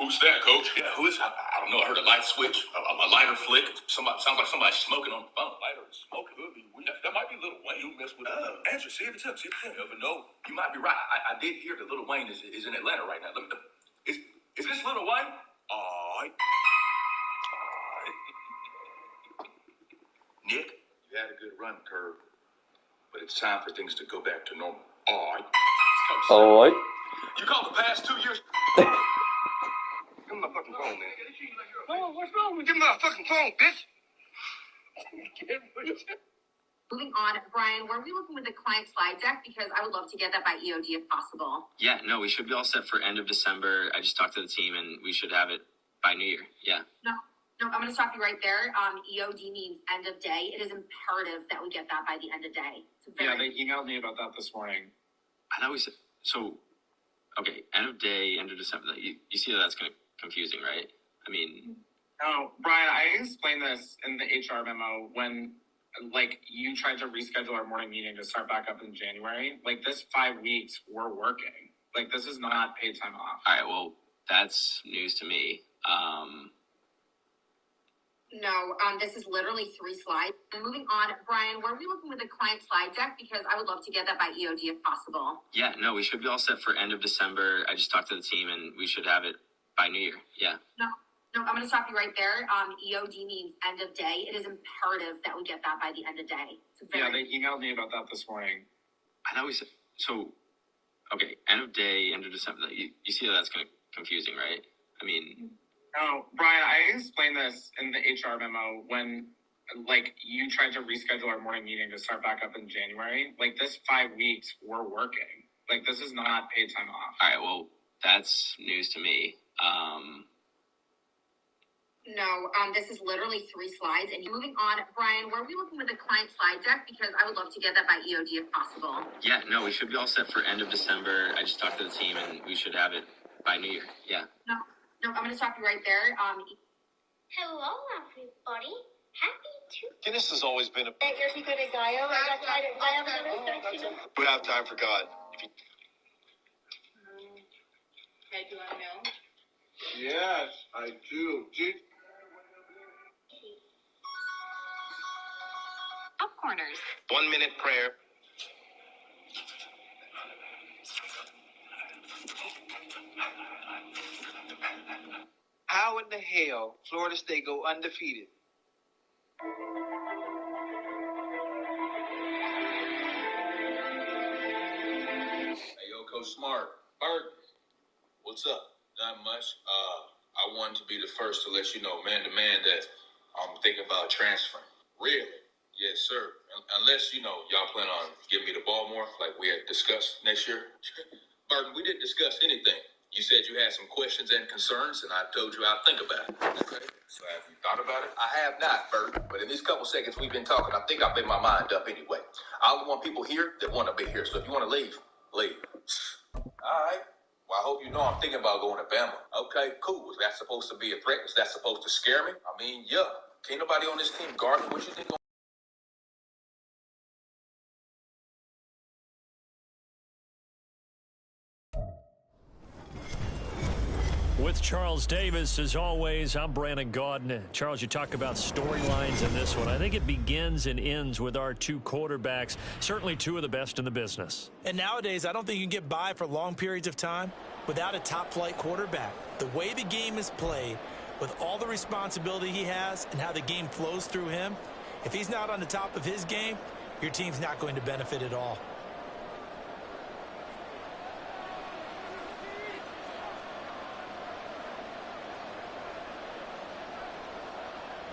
Who's that, Coach? Yeah, who is? I don't know. I heard a light switch, a lighter flick. Somebody sounds like somebody smoking on the phone. Lighter smoking. That might be Lil Wayne. You mess with answer. See if it's him. See if it's him. You never know. You might be right. I did hear that Lil Wayne is in Atlanta right now. Is this Lil Wayne? Nick, you had a good run, Curve, but it's time for things to go back to normal. All right. You called the past 2 years. Give me my fucking phone, man. Oh, what's wrong with you? Give me my fucking phone, bitch. Moving on, Brian, were we looking with the client slide deck? Because I would love to get that by EOD if possible. Yeah, no, we should be all set for end of December. I just talked to the team, and we should have it by New Year. Yeah. No, I'm going to stop you right there. EOD means end of day. It is imperative that we get that by the end of day. Yeah, they emailed me about that this morning. I thought we said, okay, end of day, end of December. You see that's kind of confusing, right? I mean. No, Brian, I explained this in the HR memo when, you tried to reschedule our morning meeting to start back up in January. This 5 weeks, we're working. This is not paid time off. All right, well, that's news to me. No, this is literally 3 slides. Moving on, Brian, were we looking with the client slide deck? Because I would love to get that by EOD if possible. Yeah, no, we should be all set for end of December. I just talked to the team, and we should have it by New Year. Yeah. No, I'm going to stop you right there. EOD means end of day. It is imperative that we get that by the end of day. Yeah, they emailed me about that this morning. I thought we said, okay, end of day, end of December. You see that's kind of confusing, right? I mean. No, Brian, I explained this in the HR memo when, you tried to reschedule our morning meeting to start back up in January. This 5 weeks, we're working. This is not paid time off. All right, well, that's news to me. No, this is literally 3 slides. And moving on, Brian, were we looking with the client slide deck? Because I would love to get that by EOD if possible. Yeah, no, we should be all set for end of December. I just talked to the team, and we should have it by New Year. Yeah. No, I'm going to stop you right there. Hello, everybody. Happy Tuesday. Guinness has always been a... You're good at Gaia. We have time for God. Okay, do you want to know? Yes, I do. Popcorners. 1 minute prayer. How in the hell Florida State go undefeated? Hey, yo, Coach Smart. Bird, what's up? Not much. I wanted to be the first to let you know, man to man, that I'm thinking about transferring. Really? Yes, sir. Unless, y'all plan on giving me the ball more, like we had discussed next year. Burton, we didn't discuss anything. You said you had some questions and concerns, and I told you I'd think about it. Okay. So have you thought about it? I have not, Burton. But in these couple seconds we've been talking, I think I've made my mind up anyway. I only want people here that want to be here. So if you want to leave, leave. All right. Well, I hope you know I'm thinking about going to Bama. Okay, cool. Is that supposed to be a threat? Is that supposed to scare me? I mean, yeah. Can't nobody on this team guard me. What you think? With Charles Davis, as always, I'm Brandon Gaudin. Charles, you talk about storylines in this one. I think it begins and ends with our 2 quarterbacks, certainly 2 of the best in the business. And nowadays, I don't think you can get by for long periods of time without a top-flight quarterback. The way the game is played, with all the responsibility he has and how the game flows through him, if he's not on the top of his game, your team's not going to benefit at all.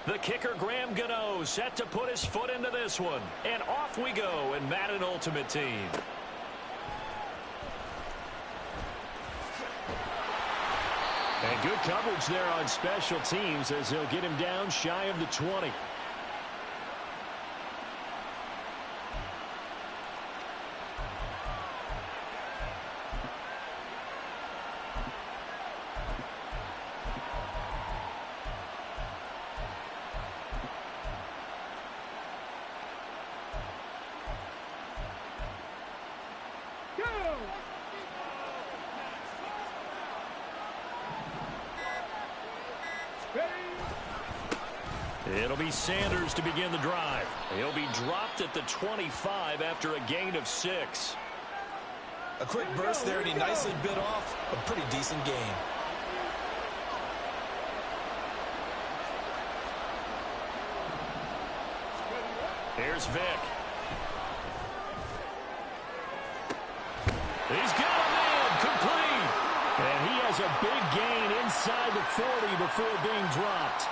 The kicker, Graham Gano, set to put his foot into this one. And off we go in Madden Ultimate Team. And good coverage there on special teams as they'll get him down shy of the 20. It'll be Sanders to begin the drive. He'll be dropped at the 25 after a gain of 6. A quick burst there, and he nicely bit off a pretty decent gain. Here's Vic. He's got a man, complete. And he has a big gain inside the 40 before being dropped.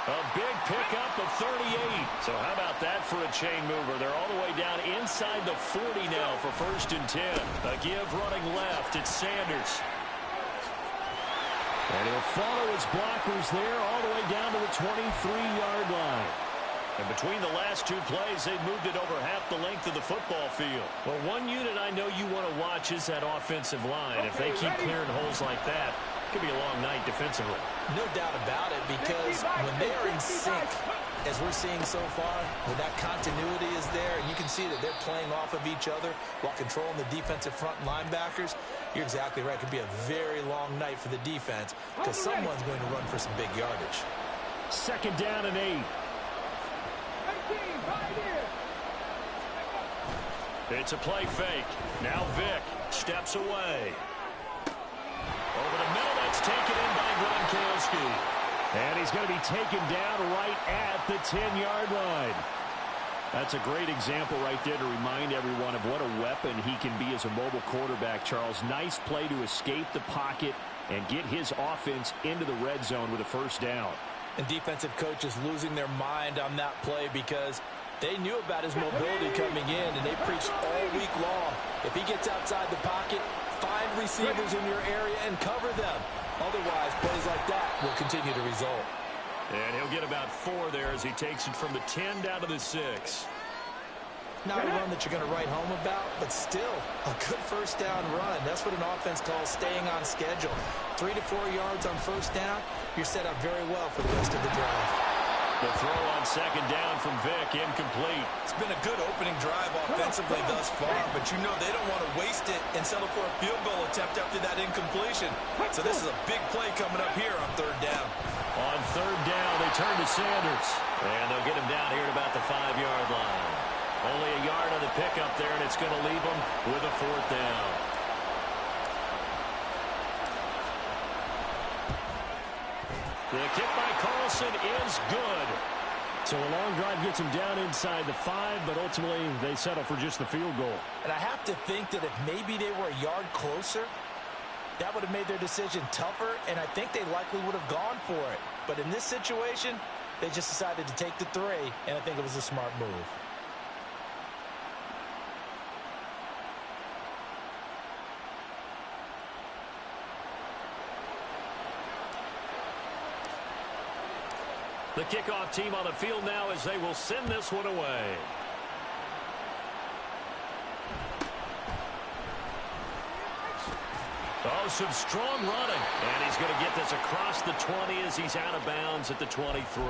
A big pickup of 38. So how about that for a chain mover? They're all the way down inside the 40 now for 1st and 10. A give running left. It's Sanders. And he'll follow his blockers there all the way down to the 23-yard line. And between the last 2 plays, they've moved it over half the length of the football field. Well, one unit I know you want to watch is that offensive line. If they keep clearing holes like that, it could be a long night defensively. No doubt about it, because when they are in sync, as we're seeing so far, when that continuity is there, and you can see that they're playing off of each other while controlling the defensive front linebackers, you're exactly right. It could be a very long night for the defense because someone's going to run for some big yardage. 2nd down and 8. It's a play fake. Now Vic steps away. Over the middle, that's taken in by Gronkowski. And he's going to be taken down right at the 10-yard line. That's a great example right there to remind everyone of what a weapon he can be as a mobile quarterback, Charles. Nice play to escape the pocket and get his offense into the red zone with a 1st down. And defensive coaches losing their mind on that play because they knew about his mobility coming in, and they preached all week long. If he gets outside the pocket, find receivers in your area and cover them. Otherwise, plays like that will continue to result. And he'll get about 4 there as he takes it from the 10 down to the 6. Not a run that you're going to write home about, but still a good 1st down run. That's what an offense calls staying on schedule. 3 to 4 yards on 1st down, you're set up very well for the rest of the drive. The throw on 2nd down from Vic, incomplete. It's been a good opening drive offensively thus far, but you know they don't want to waste it and settle for a field goal attempt after that incompletion. So this is a big play coming up here on 3rd down. On 3rd down, they turn to Sanders. And they'll get him down here at about the 5-yard line. Only a yard on the pickup there, and it's going to leave them with a 4th down. The kick by Carlson is good. So a long drive gets him down inside the 5, but ultimately they settle for just the field goal. And I have to think that if maybe they were a yard closer, that would have made their decision tougher, and I think they likely would have gone for it. But in this situation, they just decided to take the 3, and I think it was a smart move. The kickoff team on the field now as they will send this one away. Oh, some strong running. And he's going to get this across the 20 as he's out of bounds at the 23.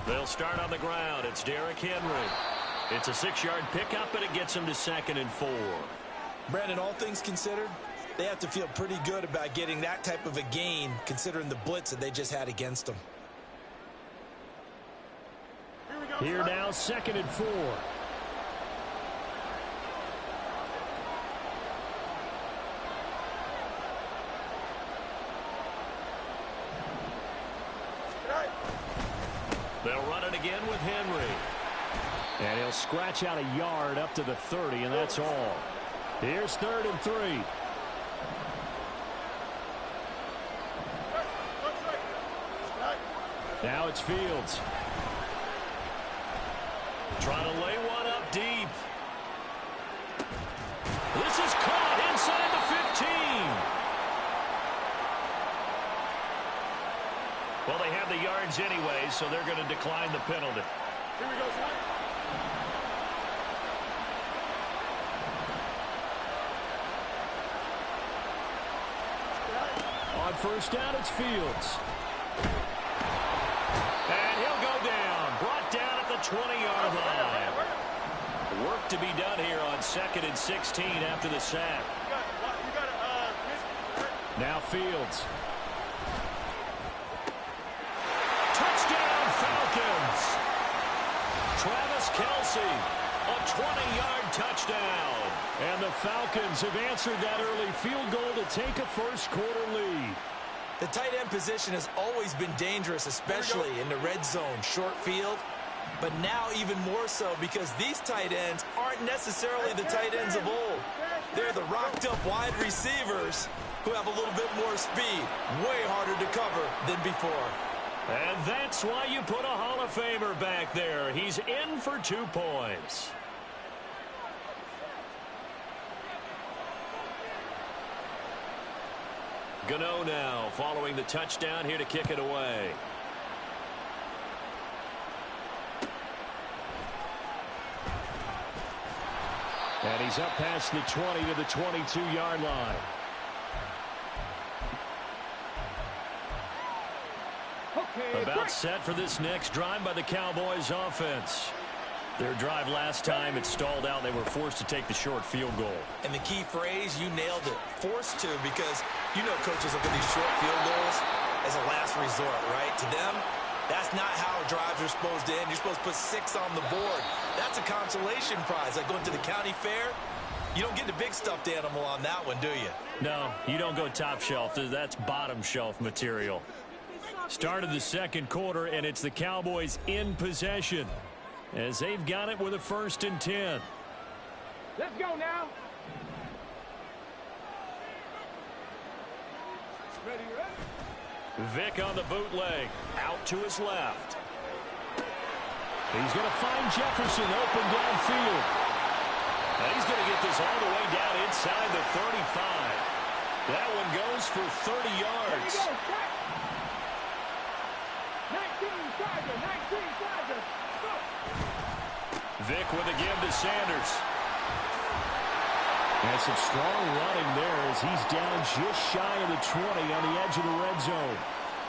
They'll start on the ground. It's Derrick Henry. It's a 6-yard pickup, and it gets him to 2nd and 4. Brandon, all things considered, they have to feel pretty good about getting that type of a gain, considering the blitz that they just had against them. Here now, 2nd and 4. They'll run it again with Henry. And he'll scratch out a yard up to the 30, and that's all. Here's 3rd and 3. Now it's Fields. Trying to lay one up deep. This is caught inside the 15. Well, they have have the yards anyway, so they're going to decline the penalty. Here we go, son. On first down, it's Fields. And he'll go down. Brought down at the 20-yard line. Work to be done here on 2nd and 16 after the sack. Now Fields. Touchdown, Falcons. Travis Kelce, a 20-yard touchdown. And the Falcons have answered that early field goal to take a first-quarter lead. The tight end position has always been dangerous, especially in the red zone, short field. But now even more so because these tight ends aren't necessarily the tight ends of old. They're the rocked-up wide receivers who have a little bit more speed, way harder to cover than before. And that's why you put a Hall of Famer back there. He's in for 2 points. Gano now following the touchdown here to kick it away. And he's up past the 20 to the 22-yard line. About set for this next drive by the Cowboys offense. Their drive last time, it stalled out. They were forced to take the short field goal. And the key phrase, you nailed it. Forced to, because you know coaches look at these short field goals as a last resort, right? To them, that's not how drives are supposed to end. You're supposed to put 6 on the board. That's a consolation prize. Like going to the county fair, you don't get the big stuffed animal on that one, do you? No, you don't go top shelf. That's bottom shelf material. Start of the second quarter, and it's the Cowboys in possession as they've got it with a 1st and 10. Let's go now. Ready? Vick on the bootleg. Out to his left. He's going to find Jefferson open downfield. Now he's going to get this all the way down inside the 35. That one goes for 30 yards. 19 Tiger. Vick with a give to Sanders. And some strong running there as he's down just shy of the 20 on the edge of the red zone.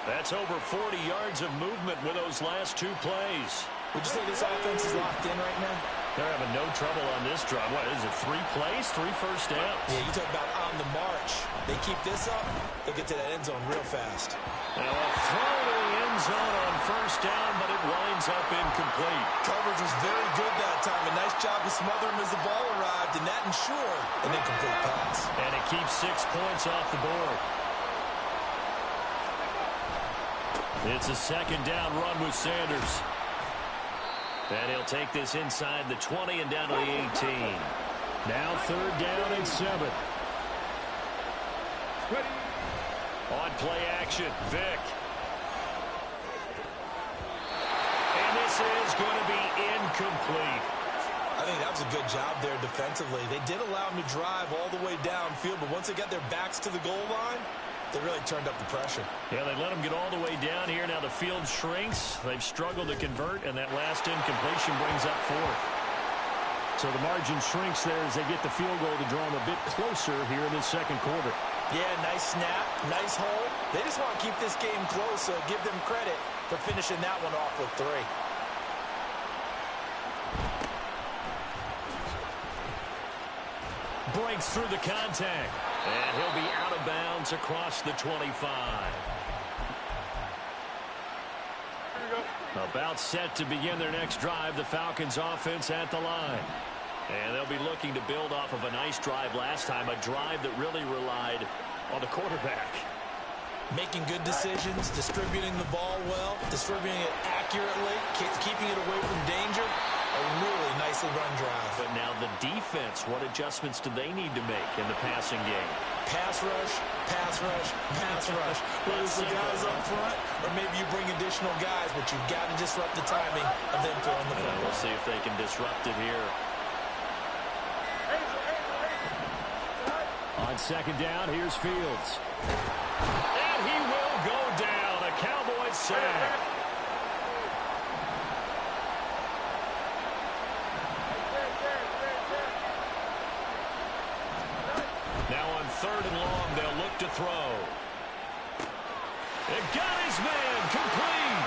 That's over 40 yards of movement with those last 2 plays. Would you say this offense is locked in right now? They're having no trouble on this drive. What is it, 3 plays, 3 first downs? Yeah, you talk about on the march. They keep this up, they'll get to that end zone real fast. Now a throw to the end zone on first down, but it winds up incomplete. Coverage was very good that time. A nice job to smother him as the ball arrived, and that ensured an incomplete pass. And it keeps 6 points off the board. It's a 2nd down run with Sanders. And he'll take this inside the 20 and down to the 18. Now 3rd down and 7. On play action, Vick. And this is going to be incomplete. I think that was a good job there defensively. They did allow him to drive all the way downfield, but once they got their backs to the goal line, they really turned up the pressure. Yeah, they let them get all the way down here. Now the field shrinks. They've struggled to convert, and that last incompletion brings up 4th. So the margin shrinks there as they get the field goal to draw them a bit closer here in this second quarter. Yeah, nice snap, nice hole. They just want to keep this game close, so give them credit for finishing that one off with 3. Breaks through the contact. And he'll be out of bounds across the 25. About set to begin their next drive, the Falcons offense at the line. And they'll be looking to build off of a nice drive last time, a drive that really relied on the quarterback. Making good decisions, distributing the ball well, distributing it accurately, keeping it away from danger. A really nicely run drive. But now the defense, what adjustments do they need to make in the passing game? Pass rush, pass rush, pass rush. Whether it's the guys up front, or maybe you bring additional guys, but you've got to disrupt the timing of them throwing the football. We'll see if they can disrupt it here. On 2nd down, here's Fields. And he will go down. A Cowboy a sack. Now on 3rd and long, they'll look to throw. It got his man complete.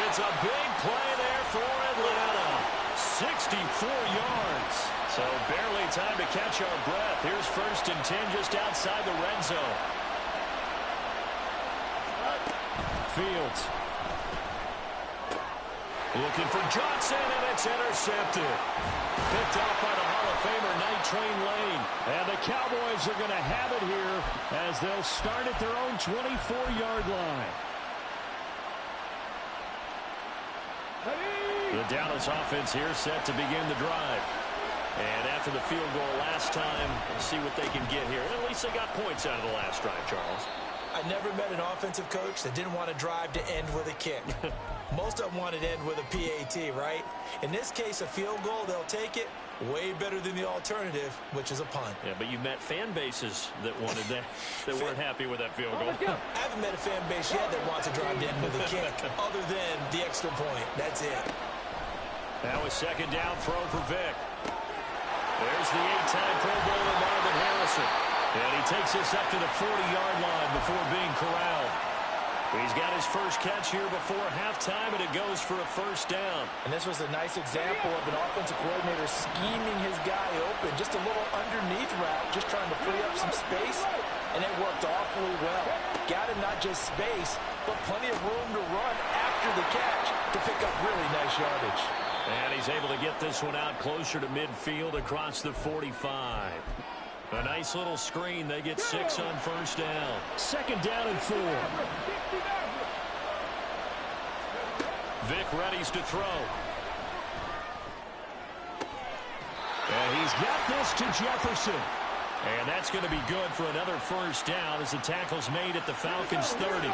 It's a big play there for Atlanta. 64 yards. So barely time to catch our breath. Here's 1st and 10 just outside the red zone. Fields. Looking for Johnson, and it's intercepted. Picked off by the Hall of Famer Night Train Lane. And the Cowboys are going to have it here as they'll start at their own 24-yard line. The Dallas offense here set to begin the drive. And after the field goal last time, we'll see what they can get here. At least they got points out of the last drive, Charles. I never met an offensive coach that didn't want to drive to end with a kick. Most of them wanted to end with a PAT, right? In this case, a field goal, they'll take it. Way better than the alternative, which is a punt. Yeah, but you met fan bases that wanted that, that weren't happy with that field goal. I haven't met a fan base yet that wants to drive to end with a kick, other than the extra point. That's it. Now a 2nd down throw for Vic. There's the 8-time Pro Bowler Marvin Harrison. And he takes us up to the 40-yard line before being corralled. He's got his first catch here before halftime, and it goes for a 1st down. And this was a nice example of an offensive coordinator scheming his guy open. Just a little underneath route, just trying to free up some space, and it worked awfully well. Got him not just space, but plenty of room to run after the catch to pick up really nice yardage. And he's able to get this one out closer to midfield across the 45. A nice little screen. They get 6 on 1st down. 2nd down and 4. Vic readies to throw. And he's got this to Jefferson. And that's going to be good for another 1st down as the tackle's made at the Falcons' 30.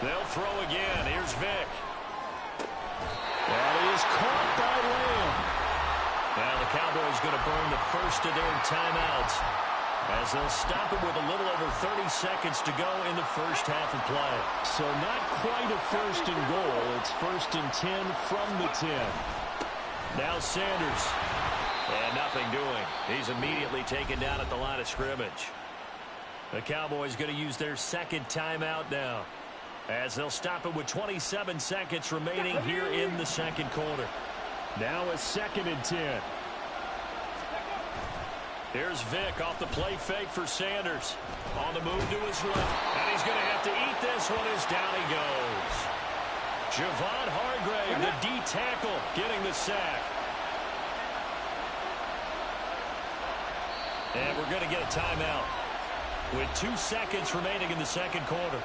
They'll throw again. Here's Vic. And he is caught by Lamb. Now the Cowboys going to burn the first of their timeouts as they'll stop it with a little over 30 seconds to go in the first half of play. So not quite a 1st and goal. It's 1st and 10 from the 10. Now Sanders. And nothing doing. He's immediately taken down at the line of scrimmage. The Cowboys going to use their 2nd timeout now, as they'll stop it with 27 seconds remaining here in the 2nd quarter. Now a 2nd and 10. Here's Vic off the play fake for Sanders. On the move to his left. And he's going to have to eat this one as down he goes. Javon Hargrave, the D tackle, getting the sack. And we're going to get a timeout with 2 seconds remaining in the 2nd quarter.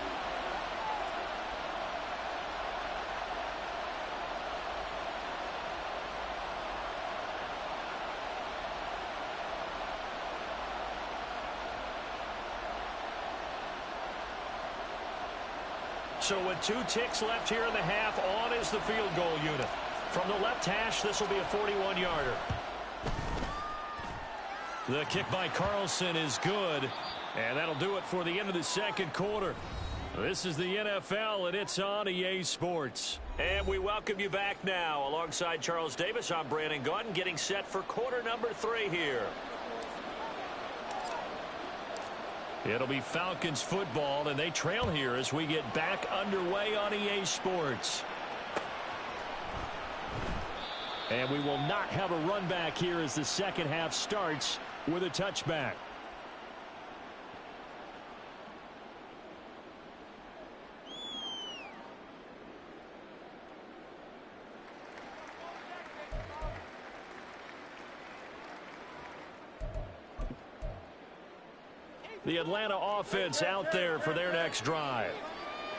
So with 2 ticks left here in the half, on is the field goal unit. From the left hash, this will be a 41-yarder. The kick by Carlson is good, and that'll do it for the end of the 2nd quarter. This is the NFL, and it's on EA Sports. And we welcome you back now. Alongside Charles Davis, I'm Brandon Gaudin, getting set for quarter number 3 here. It'll be Falcons football, and they trail here as we get back underway on EA Sports. And we will not have a run back here as the 2nd half starts with a touchback. The Atlanta offense out there for their next drive.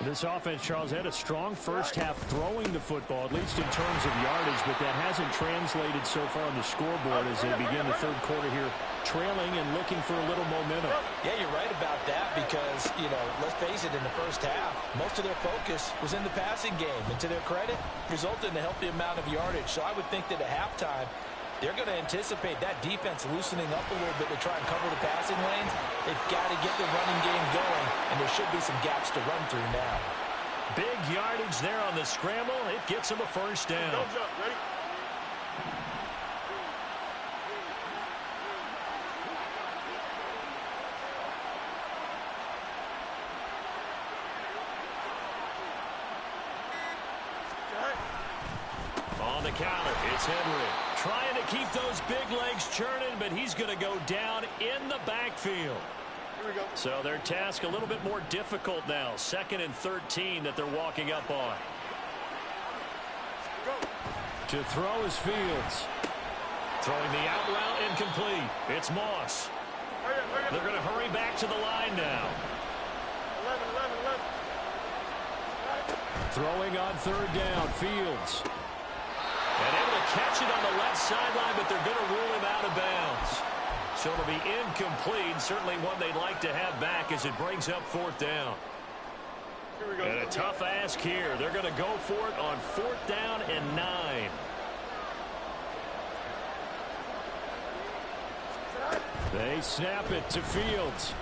This offense, Charles, had a strong first half throwing the football, at least in terms of yardage, but that hasn't translated so far on the scoreboard as they begin the 3rd quarter here, trailing and looking for a little momentum. Yeah, you're right about that because, let's face it, in the first half, most of their focus was in the passing game. And to their credit, resulted in a healthy amount of yardage. So I would think that at halftime, They're going to anticipate that defense loosening up a little bit to try and cover the passing lanes. They've got to get the running game going, and there should be some gaps to run through now. Big yardage there on the scramble. It gets him a first down. Go jump, ready? On the counter, it's Henry. Trying to keep those big legs churning, but he's going to go down in the backfield. Here we go. So their task a little bit more difficult now. 2nd and 13 that they're walking up on. Go. To throw is Fields. Throwing the out route incomplete. It's Moss. Hurry up, hurry up. They're going to hurry back to the line now. 11, 11, 11. Throwing on 3rd down, Fields. And able to catch it on the left sideline, but they're going to rule him out of bounds. So it'll be incomplete. Certainly one they'd like to have back as it brings up 4th down. Here we go. And a tough ask here. They're going to go for it on 4th down and 9. They snap it to Fields.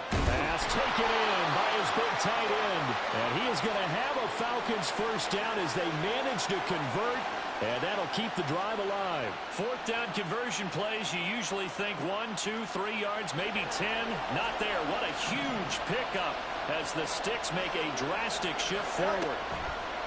Pass taken in by his big tight end. And he is going to have a Falcons first down as they manage to convert. And that'll keep the drive alive. 4th down conversion plays, you usually think 1, 2, 3 yards, maybe 10. Not there. What a huge pickup as the Sticks make a drastic shift forward.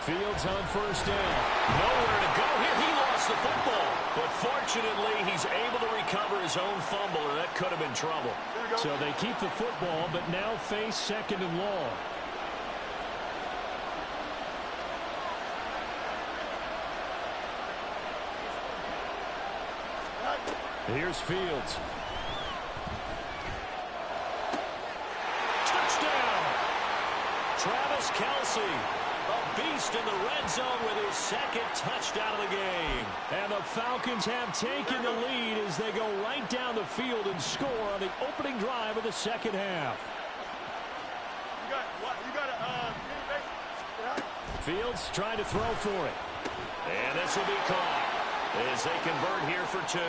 Fields on 1st down. Nowhere to go here. He lost the football. But fortunately, he's able to recover his own fumble, or that could have been trouble. So they keep the football, but now face 2nd and long. Here's Fields. Touchdown! Travis Kelce, a beast in the red zone with his 2nd touchdown of the game. And the Falcons have taken the lead as they go right down the field and score on the opening drive of the 2nd half. Fields trying to throw for it. And this will be caught as they convert here for 2.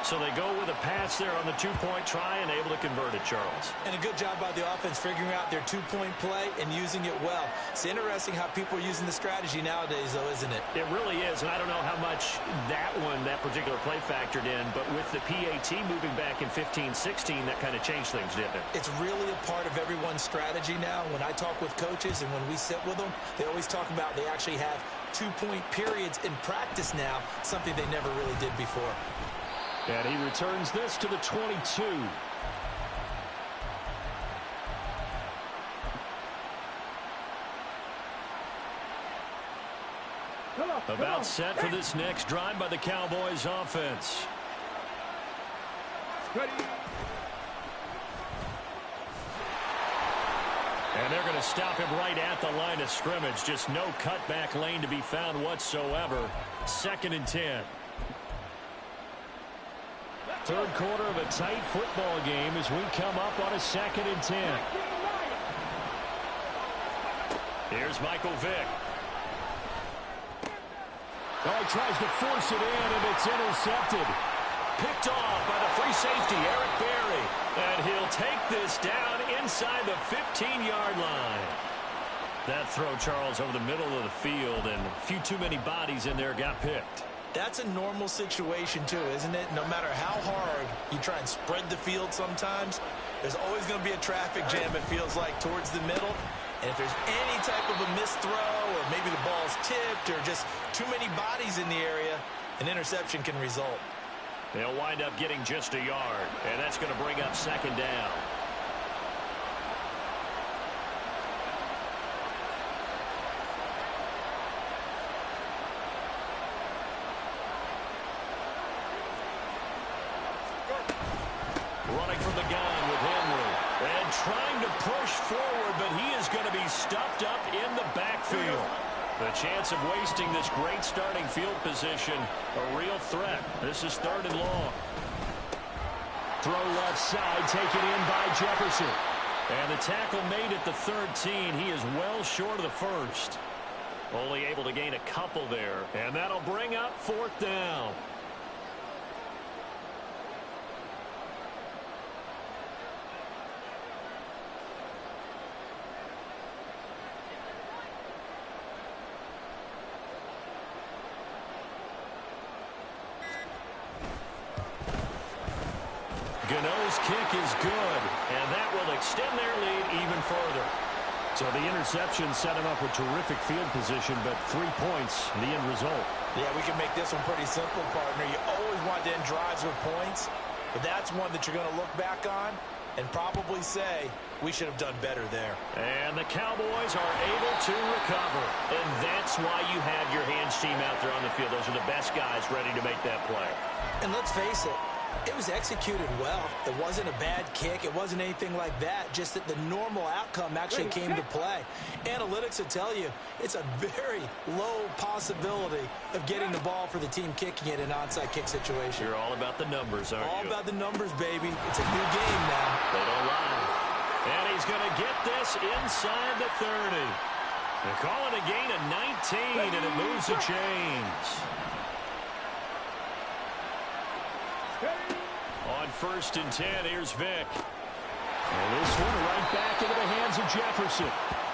So they go with a pass there on the 2-point try and able to convert it, Charles. And a good job by the offense figuring out their 2-point play and using it well. It's interesting how people are using the strategy nowadays, though, isn't it? It really is, and I don't know how much that particular play factored in, but with the PAT moving back in 15-16, that kind of changed things, didn't it? It's really a part of everyone's strategy now. When I talk with coaches and when we sit with them, they always talk about they actually have 2-point periods in practice now, something they never really did before. And he returns this to the 22. About set for this next drive by the Cowboys offense. Ready. And they're going to stop him right at the line of scrimmage. Just no cutback lane to be found whatsoever. 2nd and 10. 3rd quarter of a tight football game as we come up on a 2nd and 10. Here's Michael Vick. Oh, he tries to force it in, and it's intercepted. Picked off by the free safety, Eric Berry. And he'll take this down inside the 15-yard line. That throw, Charles, over the middle of the field, and a few too many bodies in there got picked. That's a normal situation, too, isn't it? No matter how hard you try and spread the field sometimes, there's always going to be a traffic jam, it feels like, towards the middle. And if there's any type of a missed throw or maybe the ball's tipped or just too many bodies in the area, an interception can result. They'll wind up getting just a yard, and that's going to bring up 2nd down. Running from the gun with Henry. And trying to push forward, but he is going to be stuffed up in the backfield. The chance of wasting this great starting field position, a real threat. This is 3rd and long. Throw left side, taken in by Jefferson. And the tackle made at the 13. He is well short of the first. Only able to gain a couple there. And that'll bring up 4th down. Gano's kick is good, and that will extend their lead even further. So the interception set him up with terrific field position, but 3 points, the end result. Yeah, we can make this one pretty simple, partner. You always want to end drives with points, but that's one that you're going to look back on and probably say, we should have done better there. And the Cowboys are able to recover, and that's why you have your hands team out there on the field. Those are the best guys ready to make that play. And let's face it, it was executed well. It wasn't a bad kick. It wasn't anything like that. Just that the normal outcome actually came to play. Analytics will tell you it's a very low possibility of getting the ball for the team kicking it in an onside kick situation. You're all about the numbers, aren't you? All about the numbers, baby. It's a new game now. They don't lie. And he's going to get this inside the 30. They're calling a gain of 19, and it moves the chains. On 1st and 10, here's Vick. And this one right back into the hands of Jefferson.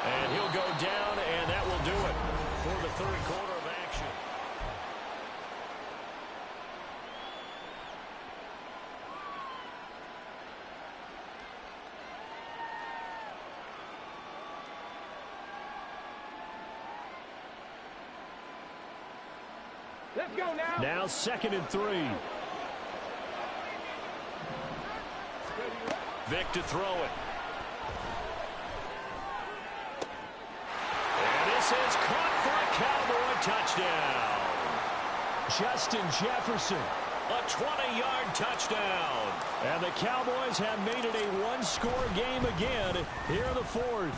And he'll go down, and that will do it for the 3rd quarter of action. Let's go now. Now 2nd and 3. Vick to throw it. And this is caught for a Cowboy touchdown. Justin Jefferson, a 20-yard touchdown. And the Cowboys have made it a one-score game again here in the 4th.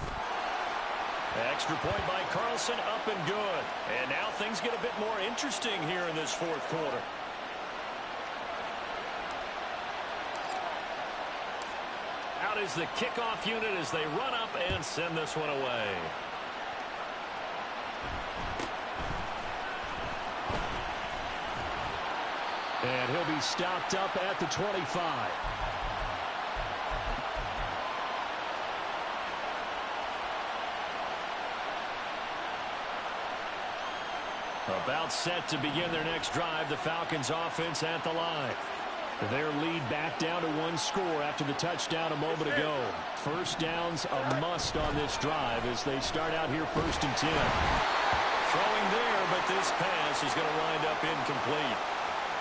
Extra point by Carlson, up and good. And now things get a bit more interesting here in this 4th quarter. Out is the kickoff unit as they run up and send this one away. And he'll be stopped up at the 25. About set to begin their next drive, the Falcons offense at the line. Their lead back down to 1 score after the touchdown a moment ago. 1st down's a must on this drive as they start out here 1st and 10. Throwing there, but this pass is going to wind up incomplete.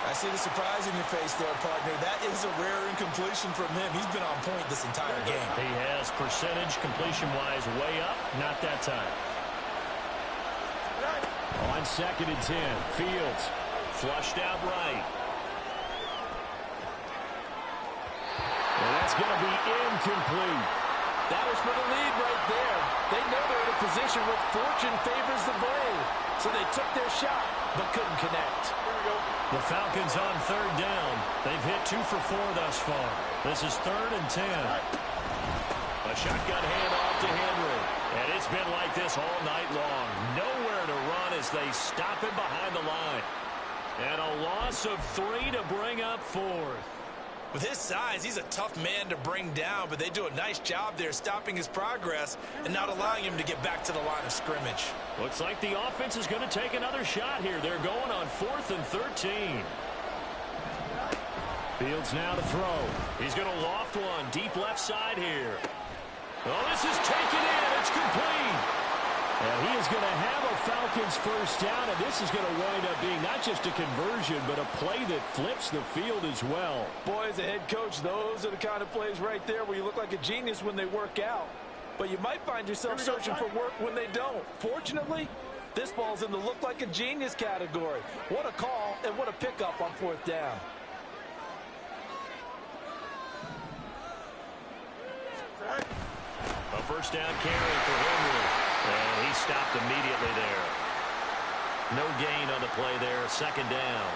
I see the surprise in your face there, partner. That is a rare incompletion from him. He's been on point this entire game. He has percentage completion-wise way up. Not that time. On 2nd and 10, Fields flushed out right. And that's going to be incomplete. That was for the lead right there. They know they're in a position where fortune favors the brave. So they took their shot, but couldn't connect. The Falcons on 3rd down. They've hit 2 for 4 thus far. This is 3rd and 10. A shotgun handoff to Henry. And it's been like this all night long. Nowhere to run as they stop him behind the line. And a loss of 3 to bring up 4th. With his size, he's a tough man to bring down, but they do a nice job there stopping his progress and not allowing him to get back to the line of scrimmage. Looks like the offense is going to take another shot here. They're going on 4th and 13. Fields now to throw. He's going to loft one deep left side here. Oh, this is taken in. It's complete. And he is going to have a Falcons 1st down, and this is going to wind up being not just a conversion, but a play that flips the field as well. Boy, as a head coach, those are the kind of plays right there where you look like a genius when they work out. But you might find yourself searching for work when they don't. Fortunately, this ball's in the look like a genius category. What a call and what a pickup on 4th down. A 1st down carry for Henry. And he stopped immediately there. No gain on the play there. 2nd down.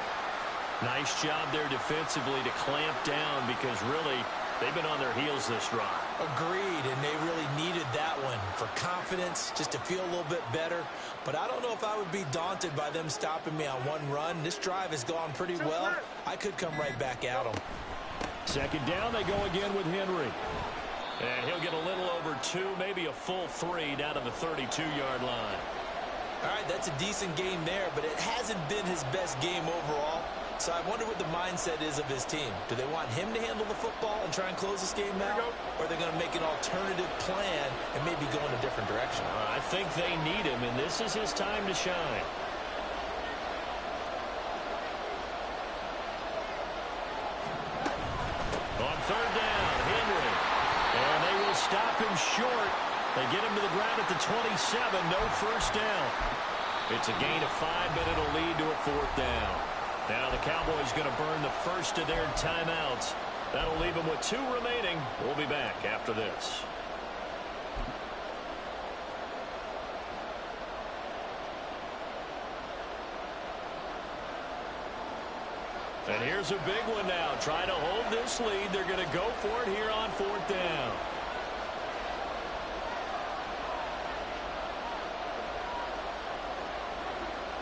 Nice job there defensively to clamp down because really They've been on their heels this drive. Agreed, and they really needed that one for confidence, just to feel a little bit better. But I don't know if I would be daunted by them stopping me on one run. This drive has gone pretty well. I could come right back at them. Second down, they go again with Henry. And he'll get a little over 2, maybe a full 3 down to the 32-yard line. All right, that's a decent game there, but it hasn't been his best game overall. So I wonder what the mindset is of his team. Do they want him to handle the football and try and close this game out? Or are they going to make an alternative plan and maybe go in a different direction? I think they need him, and this is his time to shine. On third down, Henry. And they will stop him short. They get him to the ground at the 27. No first down. It's a gain of 5, but it'll lead to a 4th down. Now the Cowboys going to burn the first of their timeouts. That'll leave them with 2 remaining. We'll be back after this. And here's a big one now. Trying to hold this lead. They're going to go for it here on 4th down.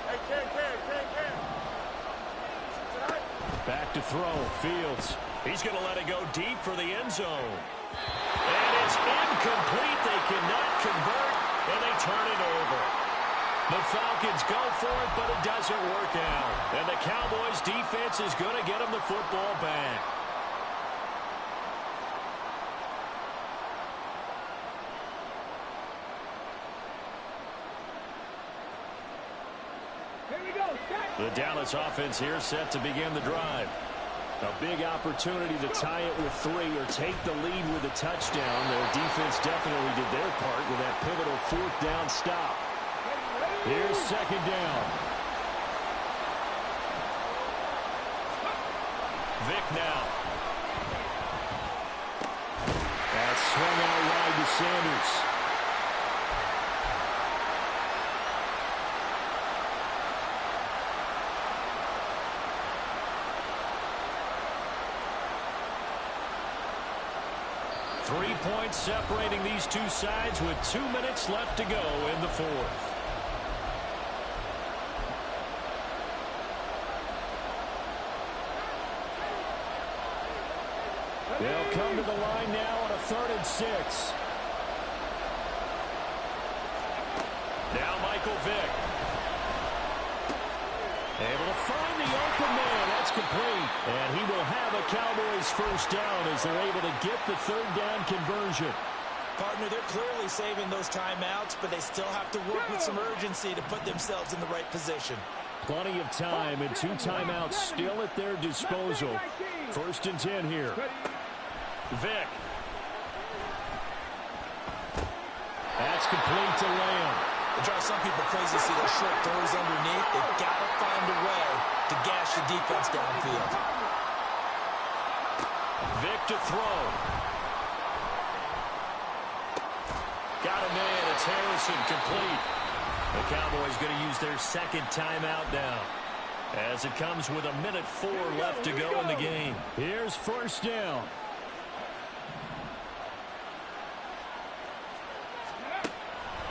Hey, Ken. Back to throw. Fields. He's going to let it go deep for the end zone. And it's incomplete. They cannot convert, and they turn it over. The Falcons go for it, but it doesn't work out. And the Cowboys defense is going to get them the football back. The Dallas offense here set to begin the drive. A big opportunity to tie it with 3 or take the lead with a touchdown. Their defense definitely did their part with that pivotal 4th down stop. Here's second down. Vick now. That's swung out wide to Sanders. Three points separating these two sides with 2 minutes left to go in the 4th. They'll come to the line now on a 3rd and 6. Now Michael Vick. Able to find the open man. That's complete. And he will have a Cowboys first down as they're able to get the 3rd down conversion. Partner, they're clearly saving those timeouts, but they still have to work with some urgency to put themselves in the right position. Plenty of time and 2 timeouts still at their disposal. 1st and 10 here. Vick. That's complete to Lamb. It drives some people crazy to see those short throws underneath. They've got to find a way to gash the defense downfield. Vick to throw. Got a man. It's Harrison, complete. The Cowboys going to use their 2nd timeout now, as it comes with 1:04 left to go in the game. Here's 1st down.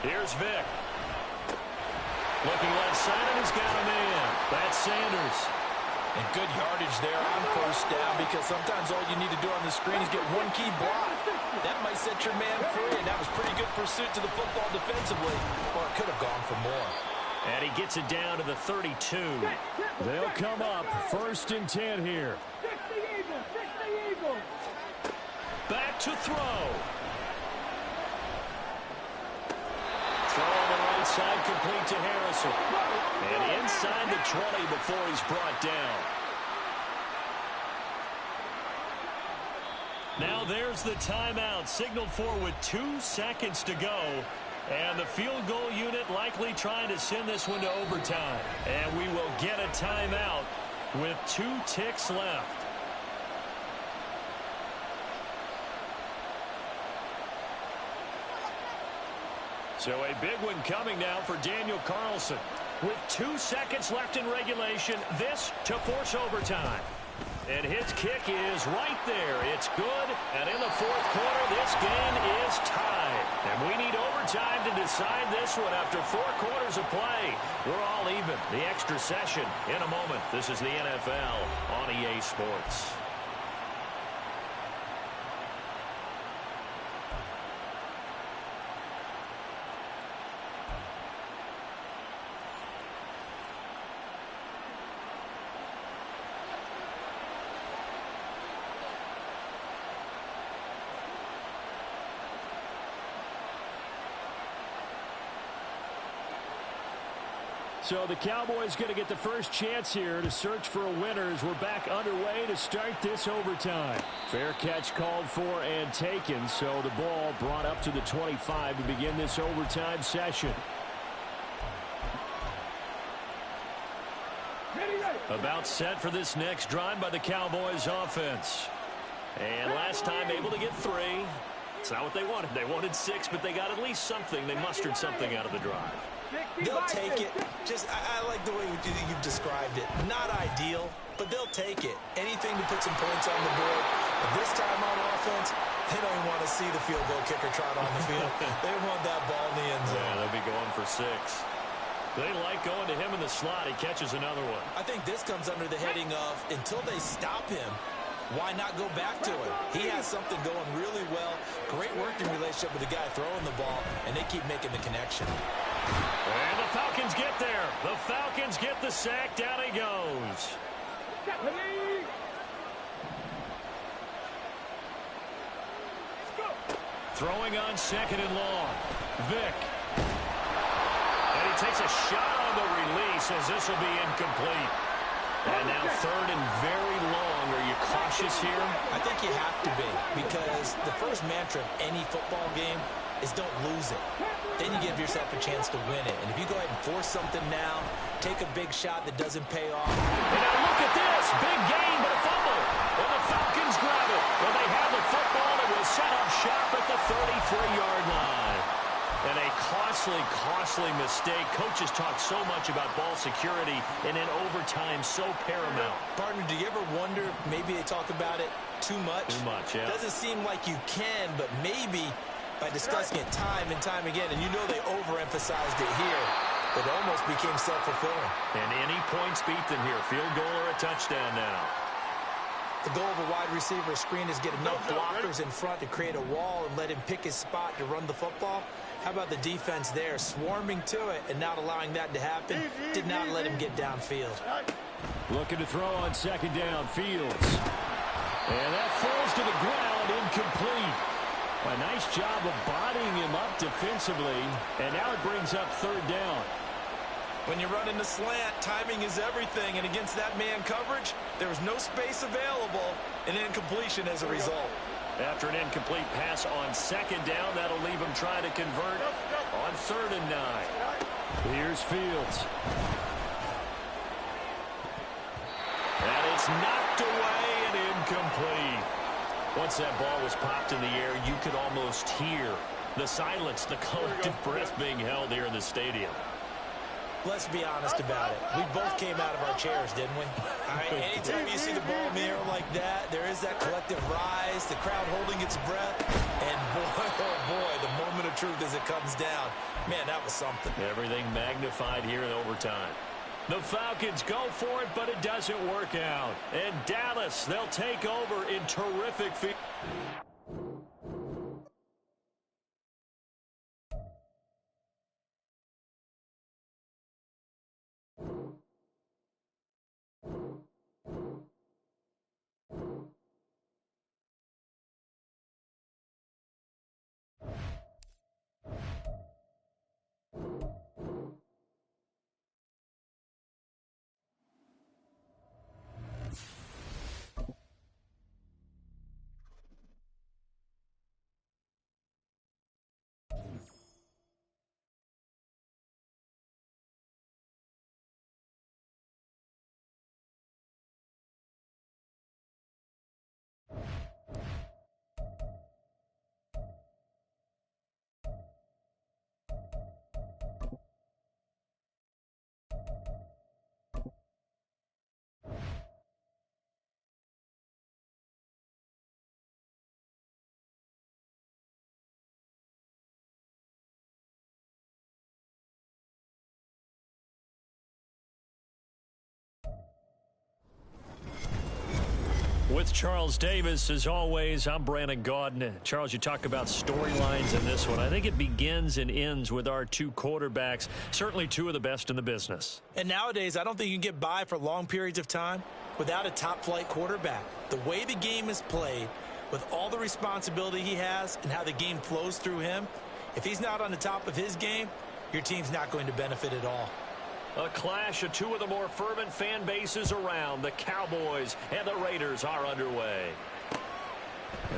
Here's Vick. Looking left side, and he's got a man. That's Sanders. And good yardage there on 1st down, because sometimes all you need to do on the screen is get one key block. That might set your man free, and that was pretty good pursuit to the football defensively, or it could have gone for more. And he gets it down to the 32. They'll come up 1st and 10 here. Back to throw. Throw on the right side, complete to Harrison. And inside the 20 before he's brought down. Now there's the timeout, signaled for with 2 seconds to go. And the field goal unit likely trying to send this one to overtime. And we will get a timeout with 2 ticks left. So a big one coming now for Daniel Carlson. With 2 seconds left in regulation, this to force overtime. And his kick is right there. It's good. And in the fourth quarter, this game is tied. And we need overtime to decide this one after 4 quarters of play. We're all even. The extra session in a moment. This is the NFL on EA Sports. So the Cowboys going to get the first chance here to search for a winner as we're back underway to start this overtime. Fair catch called for and taken, so the ball brought up to the 25 to begin this overtime session. About set for this next drive by the Cowboys offense. And last time able to get 3. It's not what they wanted. They wanted 6, but they got at least something. They mustered something out of the drive. They'll take it. I like the way you've described it. Not ideal, but they'll take it. Anything to put some points on the board. But this time on offense, they don't even want to see the field goal kicker trot on the field. They want that ball in the end zone. Yeah, they'll be going for 6. They like going to him in the slot. He catches another one. I think this comes under the heading of until they stop him, why not go back to him? He has something going really well. Great working relationship with the guy throwing the ball, and they keep making the connection. And the Falcons get there. The Falcons get the sack. Down he goes. Throwing on 2nd and long. Vick. And he takes a shot on the release as this will be incomplete. And now 3rd and very long. Are you cautious here? I think you have to be, because the first mantra of any football game is don't lose it. Then you give yourself a chance to win it. And if you go ahead and force something now, take a big shot that doesn't pay off. And now look at this. Big gain, but a fumble. And the Falcons grab it. Well, they have the football and will set up shop at the 33-yard line. And a costly mistake. Coaches talk so much about ball security, and in overtime, so paramount. Partner, do you ever wonder if maybe they talk about it too much? Too much, yeah. Doesn't seem like you can, but maybe by discussing it time and time again, and you know they overemphasized it here, it almost became self-fulfilling. And any points beat them here. Field goal or a touchdown now. The goal of a wide receiver screen is get enough blockers in front to create a wall and let him pick his spot to run the football. How about the defense there, swarming to it and not allowing that to happen? Did not let him get downfield. Looking to throw on 2nd down, Fields. And that falls to the ground, incomplete. A nice job of bodying him up defensively, and now it brings up 3rd down. When you're running the slant, timing is everything, and against that man coverage, there was no space available, and incompletion as a result. After an incomplete pass on 2nd down, that'll leave him trying to convert on 3rd and 9. Here's Fields. And it's knocked away and incomplete. Once that ball was popped in the air, you could almost hear the silence, the collective breath being held here in the stadium. Let's be honest about it. We both came out of our chairs, didn't we? All right, anytime you see the ball in the air like that, there is that collective rise, the crowd holding its breath, and boy, oh boy, the moment of truth as it comes down. Man, that was something. Everything magnified here in overtime. The Falcons go for it, but it doesn't work out. And Dallas, they'll take over in terrific field. With Charles Davis, as always, I'm Brandon Gaudin. Charles, you talk about storylines in this one. I think it begins and ends with our two quarterbacks, certainly two of the best in the business. And nowadays, I don't think you can get by for long periods of time without a top-flight quarterback. The way the game is played, with all the responsibility he has and how the game flows through him, if he's not on the top of his game, your team's not going to benefit at all. A clash of two of the more fervent fan bases around. The Cowboys and the Raiders are underway.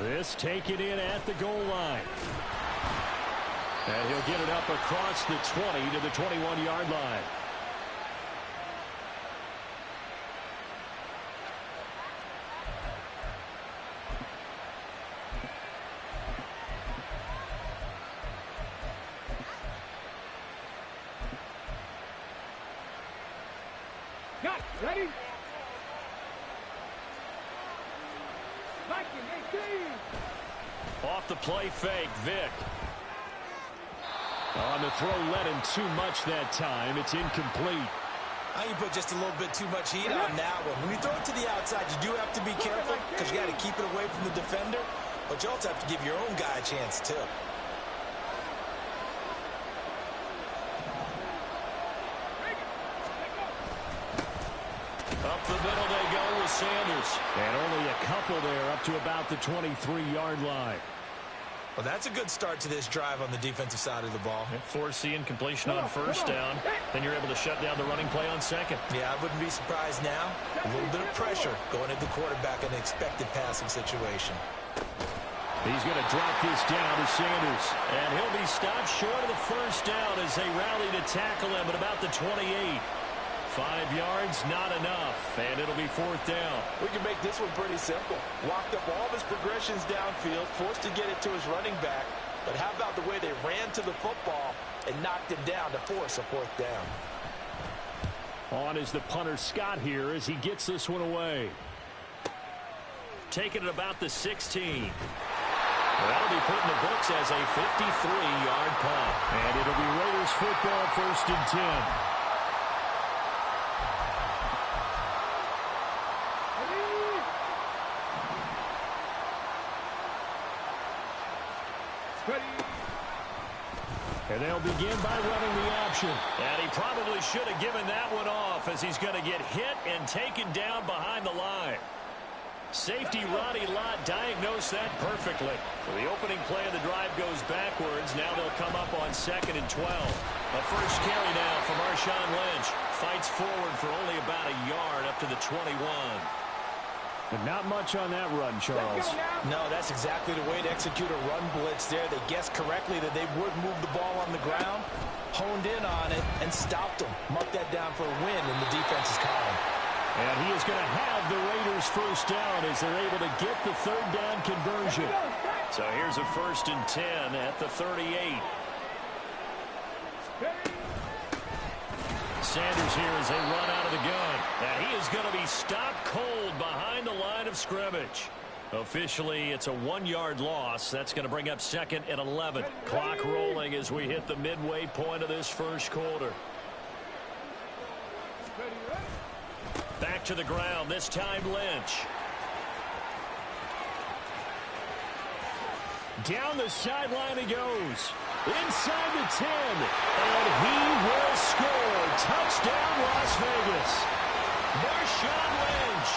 This taken in at the goal line. And he'll get it up across the 20 to the 21-yard line. Ready? Off the play fake, Vic. On the throw, let him too much that time. It's incomplete. I can put just a little bit too much heat on that one. When you throw it to the outside, you do have to be careful because you got to keep it away from the defender, but you also have to give your own guy a chance too. Up the middle they go with Sanders. And only a couple there up to about the 23-yard line. Well, that's a good start to this drive on the defensive side of the ball. Force the incompletion on first down. Then you're able to shut down the running play on second. Yeah, I wouldn't be surprised now. A little bit of pressure going at the quarterback in an expected passing situation. He's going to drop this down to Sanders. And he'll be stopped short of the first down as they rally to tackle him at about the 28. 5 yards, not enough, and it'll be fourth down. We can make this one pretty simple. Walked up all of his progressions downfield, forced to get it to his running back. But how about the way they ran to the football and knocked him down to force a fourth down? On is the punter Scott here as he gets this one away. Taking it about the 16. Well, that'll be put in the books as a 53-yard punt. And it'll be Raiders football, 1st and 10. And they'll begin by running the option. And he probably should have given that one off as he's going to get hit and taken down behind the line. Safety Roddy Lott diagnosed that perfectly. So the opening play of the drive goes backwards. Now they'll come up on 2nd and 12. A first carry now from Marshawn Lynch. Fights forward for only about a yard up to the 21. But not much on that run, Charles. No, that's exactly the way to execute a run blitz there. They guessed correctly that they would move the ball on the ground, honed in on it, and stopped them. Marked that down for a win in the defense's column. And he is going to have the Raiders first down as they're able to get the third down conversion. So here's a 1st and 10 at the 38. Sanders here as they run out of the gun. And he is going to be stopped cold behind the line of scrimmage. Officially, it's a 1-yard loss. That's going to bring up 2nd and 11. Clock rolling as we hit the midway point of this first quarter. Back to the ground, this time Lynch. Down the sideline he goes. Inside the 10. And he will score. Touchdown, Las Vegas. Marshawn Lynch,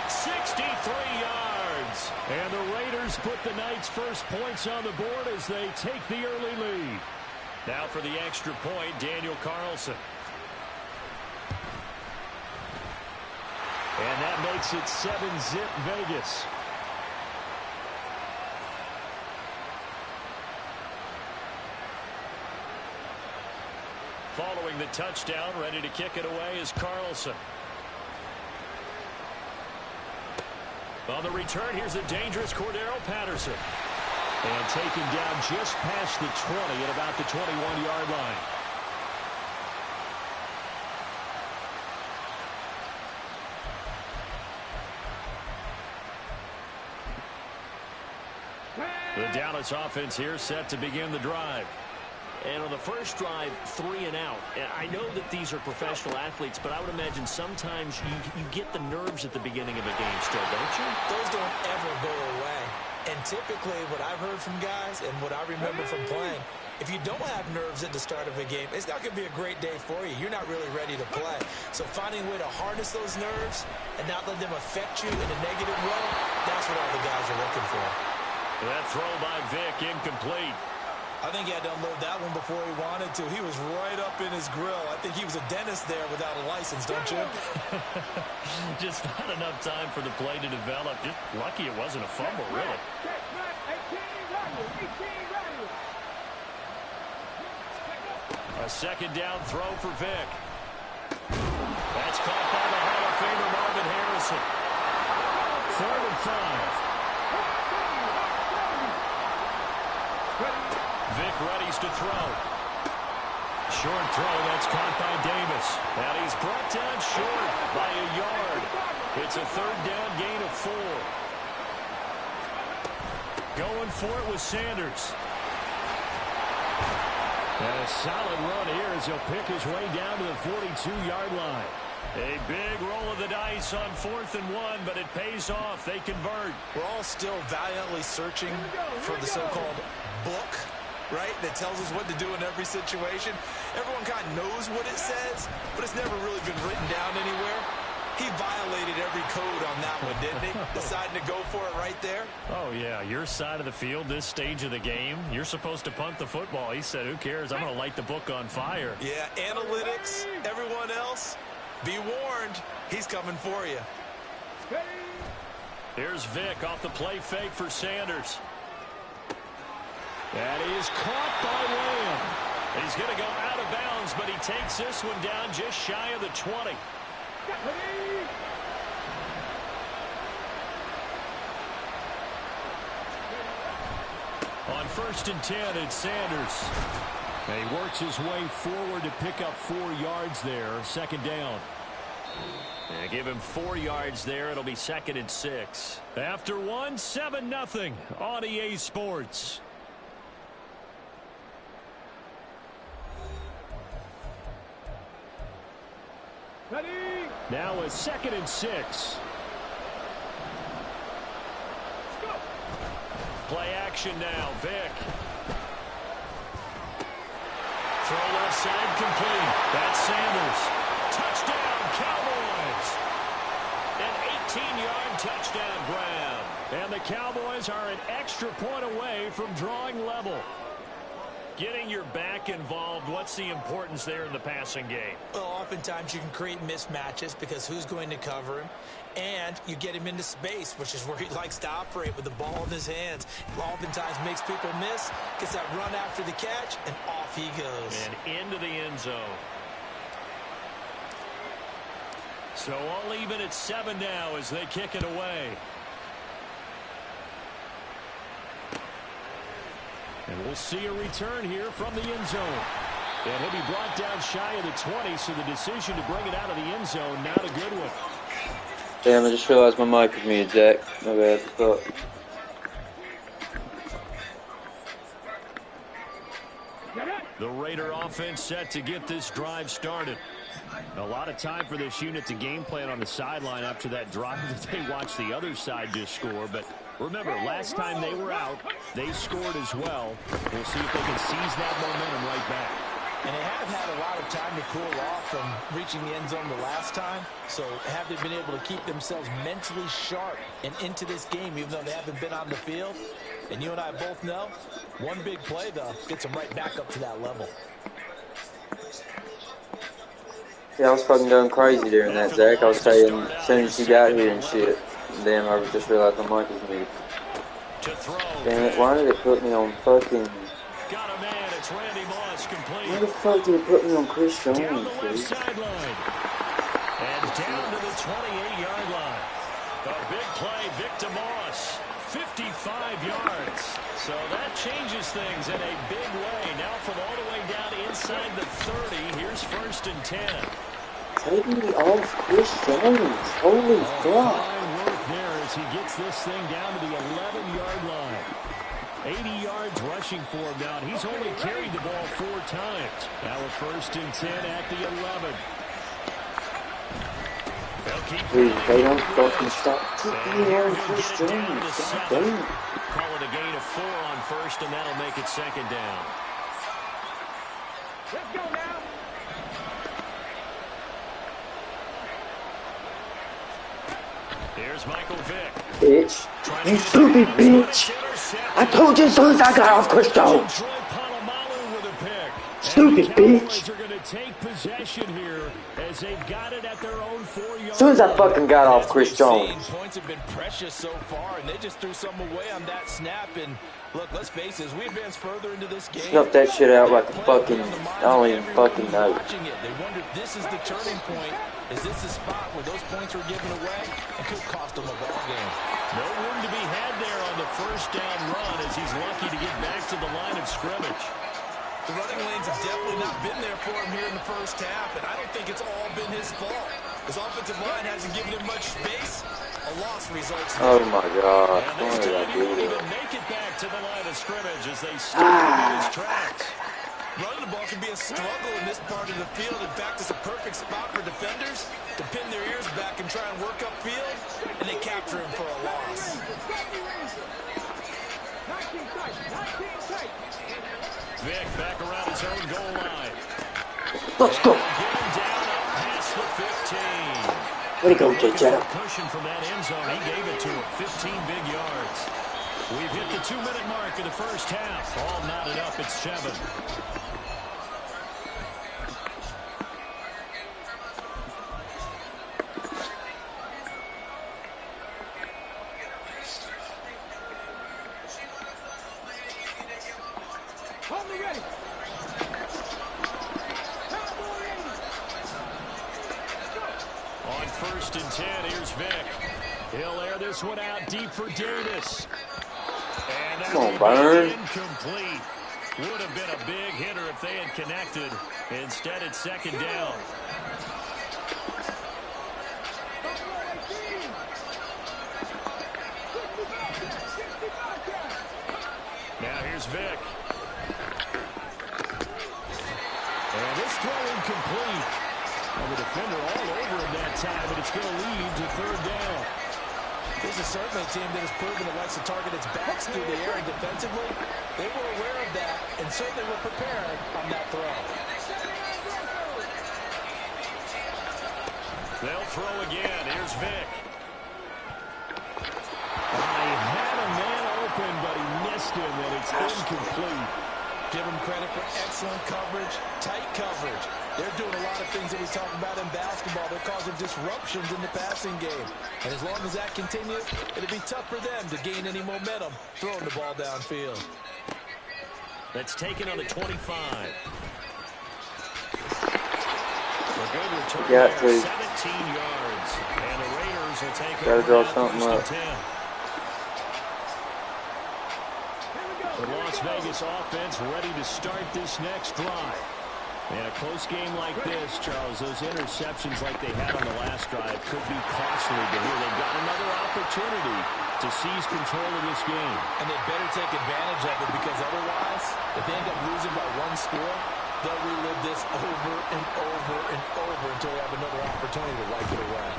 63 yards. And the Raiders put the night's first points on the board as they take the early lead. Now for the extra point, Daniel Carlson. And that makes it 7-zip Vegas. Following the touchdown, ready to kick it away is Carlson. On the return, here's a dangerous Cordero Patterson. And taken down just past the 20 at about the 21-yard line. The Dallas offense here set to begin the drive. And on the first drive, 3 and out. I know that these are professional athletes, but I would imagine sometimes you get the nerves at the beginning of a game still, don't you? Those don't ever go away. And typically what I've heard from guys and what I remember from playing, if you don't have nerves at the start of a game, it's not going to be a great day for you. You're not really ready to play. So finding a way to harness those nerves and not let them affect you in a negative way, that's what all the guys are looking for. That throw by Vic, incomplete. I think he had to unload that one before he wanted to. He was right up in his grill. I think he was a dentist there without a license, don't you? Just not enough time for the play to develop. Just lucky it wasn't a fumble, really. A second down throw for Vic. That's caught by the Hall of Famer Marvin Harrison. 3rd and 5. Vic readies to throw. Short throw, that's caught by Davis. And he's brought down short by a yard. It's a 3rd down gain of 4. Going for it with Sanders. And a solid run here as he'll pick his way down to the 42-yard line. A big roll of the dice on 4th and 1, but it pays off. They convert. We're all still valiantly searching for the so-called book, right, that tells us what to do in every situation. Everyone kind of knows what it says, but it's never really been written down anywhere. He violated every code on that one, didn't he? Deciding to go for it right there. Oh, yeah, your side of the field, this stage of the game, you're supposed to punt the football. He said, who cares? I'm going to light the book on fire. Yeah, analytics, everyone else, be warned, he's coming for you. Here's Vic off the play fake for Sanders. That is caught by Lamb. He's going to go out of bounds, but he takes this one down just shy of the 20. On 1st and 10, it's Sanders. And he works his way forward to pick up 4 yards there. 2nd down. And give him 4 yards there. It'll be 2nd and 6. After 1, 7-0 on EA Sports. Now a 2nd and 6. Play action now. Vic. Throw left side complete. That's Sanders. Touchdown, Cowboys. An 18-yard touchdown grab. And the Cowboys are an extra point away from drawing level. Getting your back involved, what's the importance there in the passing game? Well, oftentimes you can create mismatches because who's going to cover him? And you get him into space, which is where he likes to operate with the ball in his hands. Oftentimes makes people miss, gets that run after the catch, and off he goes. And into the end zone. So all even at 7 now as they kick it away. And we'll see a return here from the end zone. And he'll be brought down shy of the 20, so the decision to bring it out of the end zone, not a good one. Damn, I just realised my mic was muted, Zach. My bad, but... The Raider offense set to get this drive started. A lot of time for this unit to game plan on the sideline after that drive that they watched the other side just score. But remember, last time they were out, they scored as well. We'll see if they can seize that momentum right back. And they have had a lot of time to cool off from reaching the end zone the last time. So have they been able to keep themselves mentally sharp and into this game, even though they haven't been on the field? And you and I both know, one big play, though, gets them right back up to that level. Yeah, I was fucking going crazy during that, Zach. I was saying as soon as you got here and shit. Damn, I just realized my mic was muted. Damn it, why did it put me on fucking... Got a man, it's Randy Moss, complete. Why the fuck did it put me on Chris Jones, down the left dude? sideline. And down to the 28-yard line. A big play, Victor Moss, 55 yards. So that changes things in a big way. Now from all the way down inside the 30, here's 1st and 10. Take me off Chris Jones. Holy fuck. Fine work there as he gets this thing down to the 11-yard line. 80 yards rushing for him now, and he's only carried the ball 4 times. Now a 1st and 10 at the 11. Dude, they don't fucking stop kicking Aaron Chris Jones. God damn. Call it a gain of 4 on 1st, and that'll make it 2nd down. Let's go now. Here's Michael Vick. Bitch. You stupid bitch. I told you as soon as I got off Chris Jones. Stupid bitch. Are going to take possession here as they've got it at their own 4-yard. As soon as I fucking got off Chris Jones. Points have been precious so far, and they just threw some away on that snap. And look, let's face it, as we advance further into this game, Snuff that shit out like a fucking, I don't even fucking know. They wonder if this is the turning point. Is this the spot where those points were given away? It could cost them a ball game. No room to be had there on the 1st down run as he's lucky to get back to the line of scrimmage. The running lanes have definitely not been there for him here in the 1st half, and I don't think it's all been his fault. His offensive line hasn't given him much space. A loss results. Oh my God. And Why this did I time he do won't even that? make it back to the line of scrimmage as they stop in his tracks. Running the ball can be a struggle in this part of the field. In fact, it's a perfect spot for defenders to pin their ears back and try and work upfield, and they capture him for a loss. Vick back around his own goal line. Let's go. Get him down past the 15. Way to go, J-Jack. Pushing from that end zone, he gave it to him. 15 big yards. We've hit the 2-minute mark of the 1st half. All knotted up at 7. On 1st and 10, here's Vick. He'll air this one out deep for Davis. And Come on, Byron. Incomplete. Would have been a big hitter if they had connected. Instead, it's 2nd down. Now here's Vick. And this throw incomplete. And the defender all over him that time, but it's going to lead to 3rd down. This is certainly a team that has proven it likes to target its backs through the air and defensively. They were aware of that and certainly were prepared on that throw. They'll throw again. Here's Vick. He had a man open, but he missed him, and it's incomplete. Give them credit for excellent coverage, tight coverage. They're doing a lot of things that we talk about in basketball. They're causing disruptions in the passing game. And as long as that continues, it'll be tough for them to gain any momentum throwing the ball downfield. That's taken on the 25. A good return there, 17 yards. And the Raiders will take Gotta over draw something up. 10. The Las Vegas offense ready to start this next drive. And a close game like this, Charles, those interceptions like they had on the last drive could be costly. But here they've got another opportunity to seize control of this game. And they better take advantage of it, because otherwise, if they end up losing by 1 score, they'll relive this over and over and over until they have another opportunity to wipe it away.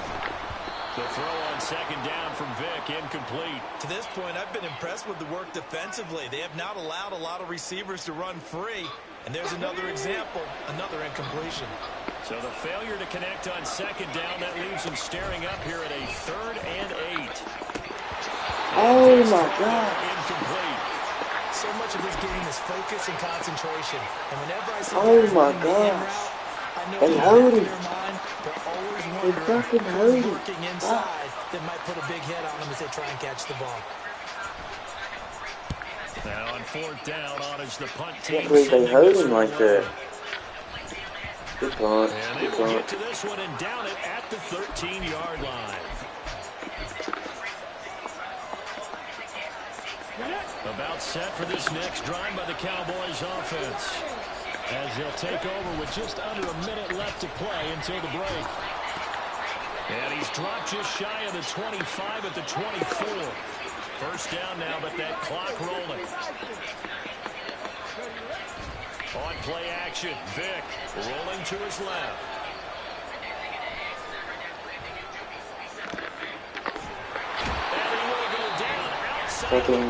The throw on 2nd down from Vick, incomplete. To this point, I've been impressed with the work defensively. They have not allowed a lot of receivers to run free. And there's another example, another incompletion. So the failure to connect on 2nd down, that leaves them staring up here at a 3rd and 8. Oh my God. Incomplete. So much of this game is focus and concentration. And whenever I see Oh my God. They heard him. They fucking heard him. Working inside that might put a big hit on them as they try and catch the ball. Now on 4th down, honors the punt team. Can't believe they heard him like that. Good punt. And they Good will get punt. to this one and down it at the 13-yard line. About set for this next drive by the Cowboys offense, as they'll take over with just under a minute left to play until the break. And he's dropped just shy of the 25 at the 24. First down now, but that clock rolling. On play action, Vic rolling to his left. And he will go down outside. Fucking,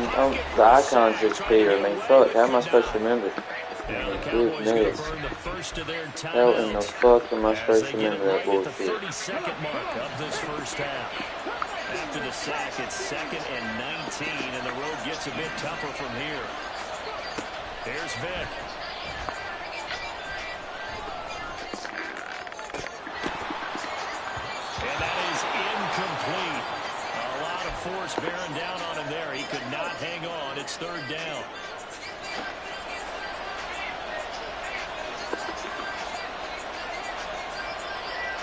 the icons disappear. I mean, fuck, how am I supposed to remember? Goodness. How in the fuck am I supposed to remember that bullshit? The 32nd mark of this first half. After the sack, it's 2nd and 19, and the road gets a bit tougher from here. Here's Vic. And that is incomplete. A lot of force bearing down on him there. He could not hang on. It's 3rd down.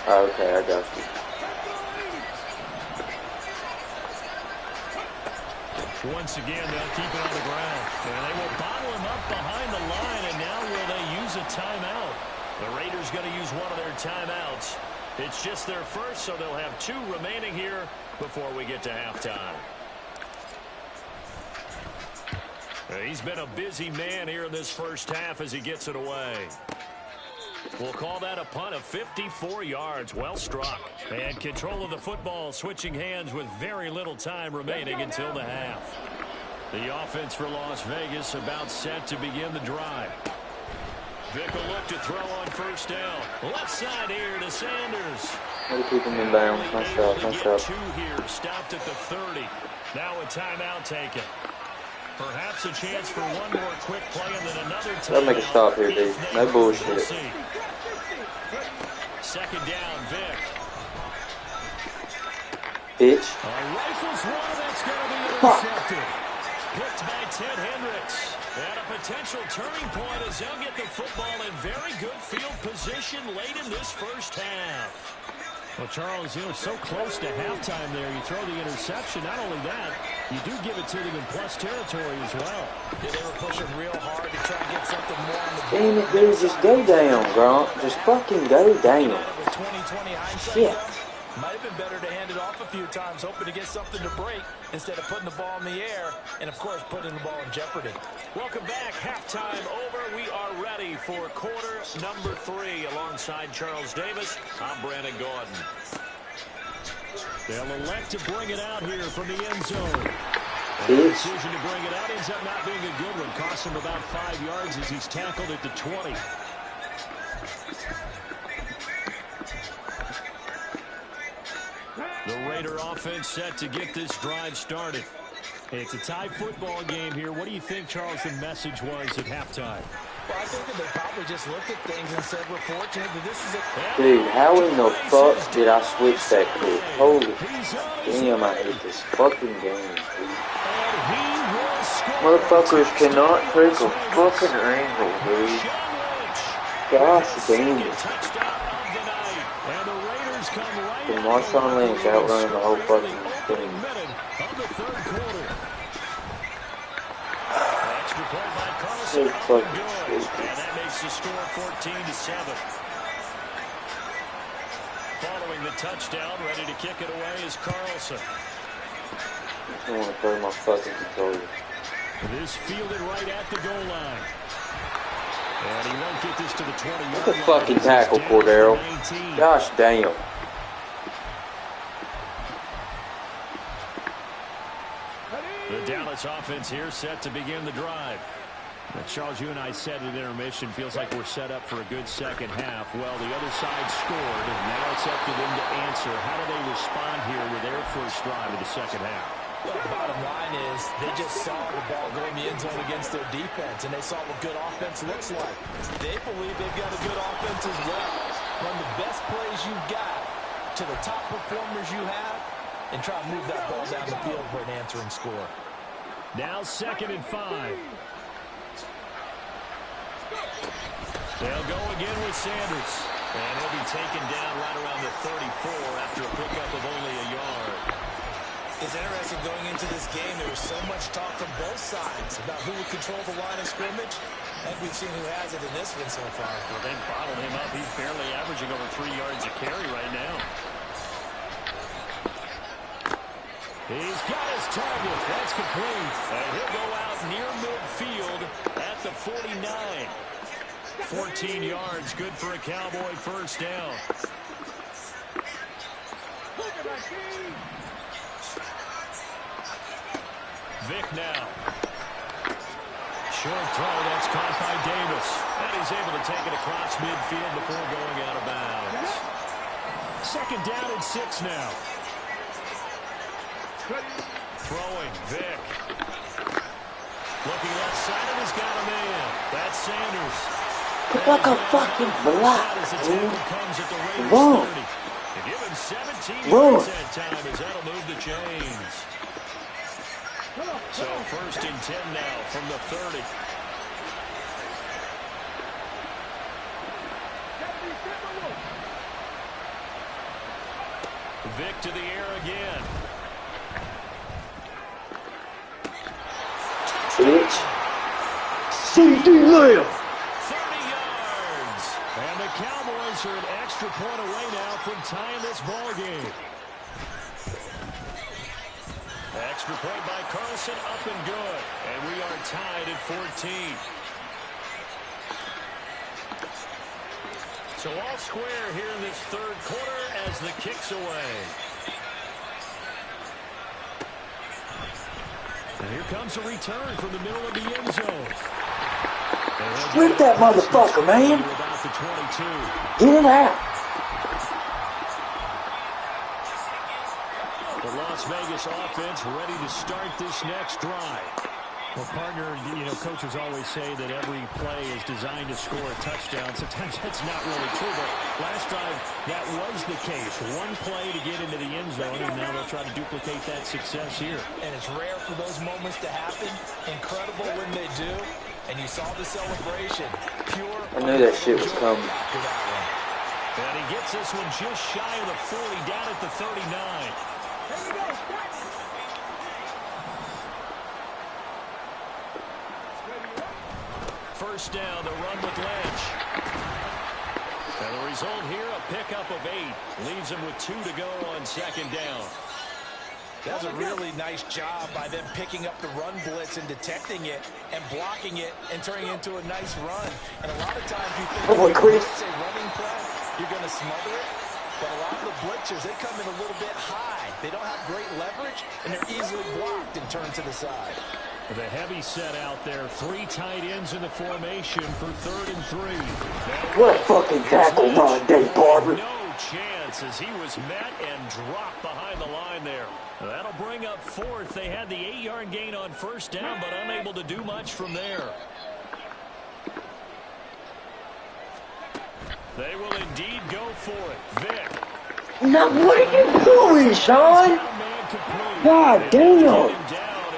Okay, I got you. Once again, they'll keep it on the ground. And they will bottle him up behind the line, and now will they use a timeout? The Raiders going to use one of their timeouts. It's just their first, so they'll have 2 remaining here before we get to halftime. He's been a busy man here in this first half as he gets it away. We'll call that a punt of 54 yards. Well struck. And control of the football switching hands with very little time remaining until the half. The offense for Las Vegas about set to begin the drive. Vic will look to throw on first down. Left side here to Sanders. Gotta keep him in bounds. Nice job, nice job. 2 here, stopped at the 30. Now a timeout taken. Perhaps a chance for one more quick play and then another timeout. Gotta make a stop here, dude. No bullshit. 2nd down, Vic. Bitch. A rifles one that's going to be intercepted. Picked by Ted Hendricks. And a potential turning point as they'll get the football in very good field position late in this first half. Well, Charles, you know, it's so close to halftime there. You throw the interception. Not only that, you do give it to them in plus territory as well. Yeah, they were pushing real hard to try and get something more on the board. Damn it, dude. Just go down, Grant. Just fucking go down. With 20/20 hindsight, shit. Might have been better to hand it off a few times, hoping to get something to break instead of putting the ball in the air and, of course, putting the ball in jeopardy. Welcome back. Halftime over. We are ready for quarter number 3. Alongside Charles Davis, I'm Brandon Gordon. They'll elect to bring it out here from the end zone. The decision to bring it out ends up not being a good one. Costs him about 5 yards as he's tackled at the 20. The Raider offense set to get this drive started. It's a tie football game here. What do you think, Charles, the message was at halftime? Well, I think that they probably just looked at things and said, we're fortunate that this is a... Dude, how in the fuck did I switch that quick? Holy damn, I hate this fucking game, dude. Motherfuckers cannot take a fucking angle, dude. Gosh damn it. And Marshawn Lynch outrunning the whole fucking thing. So fucking stupid. And that makes the score 14-7. Following the touchdown, ready to kick it away is Carlson. I don't want to throw my fucking controller. This fielded right at the goal line. And he won't get this to the 20-yard line. What the fucking tackle, Cordero? Gosh damn. The Dallas offense here set to begin the drive. Now, Charles, you and I said at intermission, feels like we're set up for a good second half. Well, the other side scored, and now it's up to them to answer. How do they respond here with their first drive of the second half? Well, the bottom line is they just saw the ball go in the end zone against their defense, and they saw what good offense looks like. They believe they've got a good offense as well. Run the best plays you've got to the top performers you have, and try to move that ball down the field for an answering score. Now 2nd and 5. They'll go again with Sanders. And he'll be taken down right around the 34 after a pickup of only a yard. It's interesting going into this game. There was so much talk from both sides about who would control the line of scrimmage. I think we've seen who has it in this one so far. Well, they've bottled him up. He's barely averaging over 3 yards a carry right now. He's got his target. That's complete. And he'll go out near midfield at the 49. 14 yards, good for a Cowboy first down. Vic now. Short throw, that's caught by Davis. And he's able to take it across midfield before going out of bounds. Second down and 6 now. Throwing, Vic. Looking left side, and he's got a man. That's Sanders. Look like a fucking block, dude. Wrong. Give him 17 yards that time as that'll move the chains. So first and 10 now from the 30. Vic to the air again. Bitch. CD Lamb. 30 yards. And the Cowboys are an extra point away now from tying this ball game. Extra point by Carlson, up and good. And we are tied at 14. So all square here in this third quarter as the kick's away. And here comes a return from the middle of the end zone. Flip that motherfucker, man. About the 22. Get it out. The Las Vegas offense ready to start this next drive. Well, partner, you know, coaches always say that every play is designed to score a touchdown. Sometimes that's not really true, but last drive, that was the case. One play to get into the end zone, and now they'll try to duplicate that success here. And it's rare for those moments to happen. Incredible when they do. And you saw the celebration. Pure. I knew that shit was coming. And he gets this one just shy of the 40, down at the 39. First down, the run with Lynch. And the result here, a pickup of 8. Leaves him with 2 to go on second down. That's a really nice job by them picking up the run blitz and detecting it and blocking it and turning it into a nice run. And a lot of times you think Oh, Chris. it's a running play, you're going to smother it. But a lot of the blitzers, they come in a little bit high. They don't have great leverage, and they're easily blocked and turned to the side. The heavy set out there. 3 tight ends in the formation for 3rd and 3. What a fucking tackle, Rondé Barber. No chance as he was met and dropped behind the line there. That'll bring up 4th. They had the 8-yard gain on first down, but unable to do much from there. They will indeed go for it. Vic. Now what are you doing, Sean? God damn.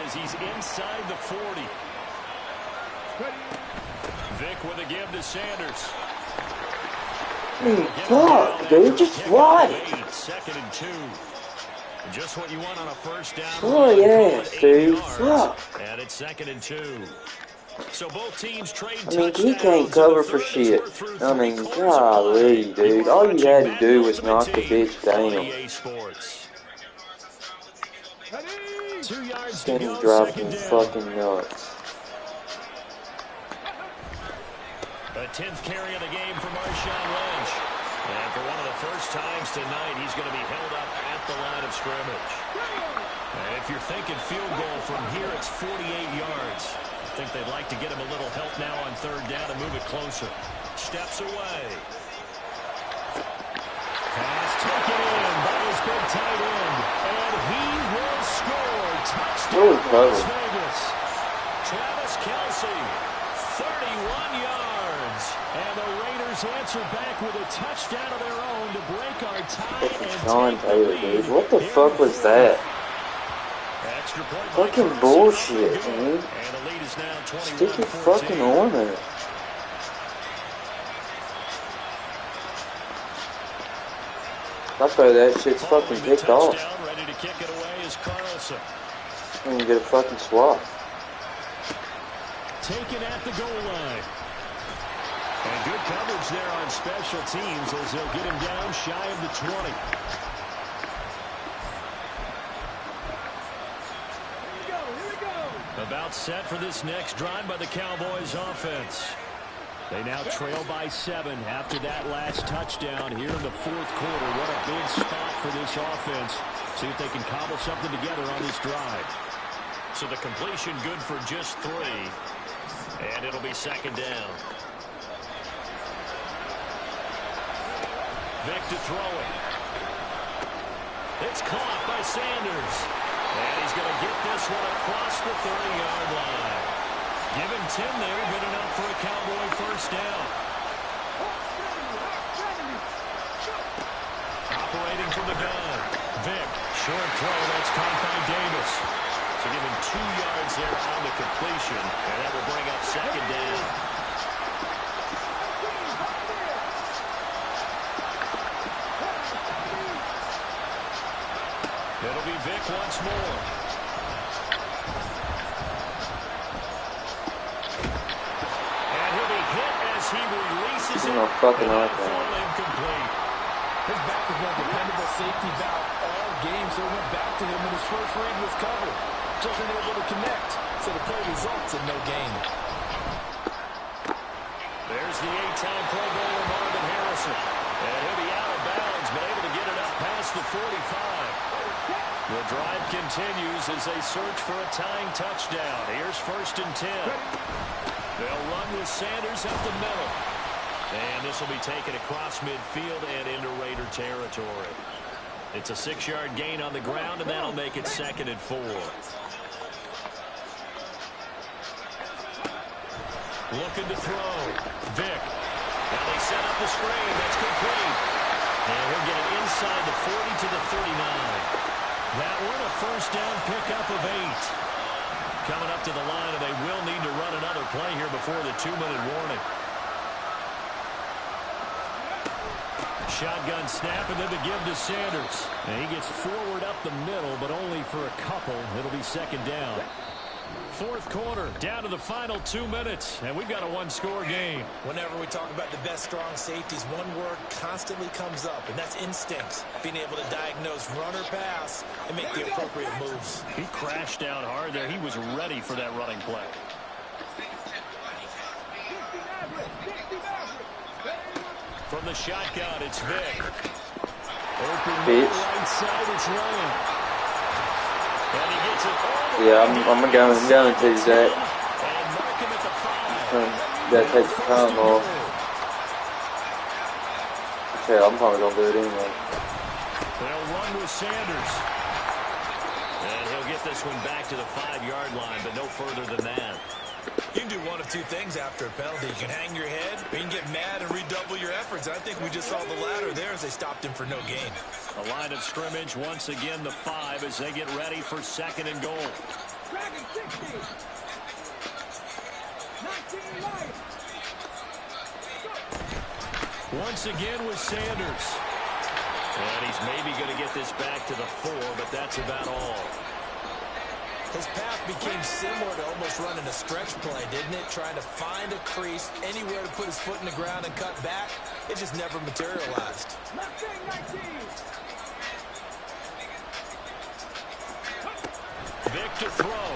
As he's inside the 40. Vic with a give to Sanders. Hey, fuck, dude, just run. 2nd and 2. Just what you want on a first down. Oh, yeah, dude, fuck. And it's 2nd and 2. So both teams trade. I mean, he can't cover for shit. I mean, golly, dude. All you had to do was knock the bitch down. Then he dropped him fucking nuts. A 10th carry of the game for Marshawn Lynch. And for one of the first times tonight, he's going to be held up at the line of scrimmage. And if you're thinking field goal from here, it's 48 yards. I think they'd like to get him a little help now on 3rd down and move it closer. Steps away. Pass taken in by his big tight end. And he will score. Touchdown Las Vegas. Travis Kelce, 31 yards. And the Raiders answer back with a touchdown of their own to break our tie and Sean take the Taylor, lead. dude. What the fuck was that? Extra point Fucking bullshit, dude. Stick your fucking arm in it. I throw that shit's fucking picked off. Ready to kick it away is Carlson. And you get a fucking swap. Taken at the goal line. And good coverage there on special teams as they'll get him down shy of the 20. timeout set for this next drive by the Cowboys offense. They now trail by 7 after that last touchdown here in the fourth quarter. What a big spot for this offense. See if they can cobble something together on this drive. So the completion good for just 3. And it'll be second down. Vick to throw it. It's caught by Sanders. And he's going to get this one across the 30-yard line. Give him 10 there. Good enough for a Cowboy first down. Operating from the gun. Vick, short throw. That's caught by Davis. So give him 2 yards there on the completion. And that will bring up second down. It'll be Vick once more. And he'll be hit as he releases it. Incomplete. His back has been a dependable safety valve all game, so it went back to him when his first read was covered. Just unable to connect, so the play results in no gain. There's the 8-time Pro Bowler Marvin Harrison. And he'll be out of bounds, but able to get it up past the 45. The drive continues as they search for a tying touchdown. Here's 1st and 10. They'll run with Sanders up the middle. And this will be taken across midfield and into Raider territory. It's a 6-yard gain on the ground, and that'll make it 2nd and 4. Looking to throw. Vick. Now they set up the screen. That's complete. And he'll get it inside the 40 to the 39. That one a first down pickup of 8. Coming up to the line, and they will need to run another play here before the 2-minute warning. Shotgun snap, and then to give to Sanders. And he gets forward up the middle, but only for a couple. It'll be second down. Fourth quarter, down to the final 2 minutes, and we've got a 1-score game. Whenever we talk about the best strong safeties, one word constantly comes up, and that's instincts. Being able to diagnose run or pass and make the appropriate moves. He crashed down hard there. He was ready for that running play. From the shotgun, it's Vick. Open right side, it's Lane. And he gets it all. Yeah, I'm going to Zach. That takes the time off. Yeah, I'm probably going to do it anyway. They'll run with Sanders. And he'll get this one back to the 5-yard line, but no further than that. You can do one of two things after a penalty. You can hang your head, or you can get mad and redouble your efforts. I think we just saw the latter there as they stopped him for no gain. A line of scrimmage, once again the 5 as they get ready for 2nd and goal. Dragon 60. 19 life. Once again with Sanders. And he's maybe going to get this back to the 4, but that's about all. His path became similar to almost running a stretch play, didn't it? Trying to find a crease, anywhere to put his foot in the ground and cut back. It just never materialized. Vick to throw.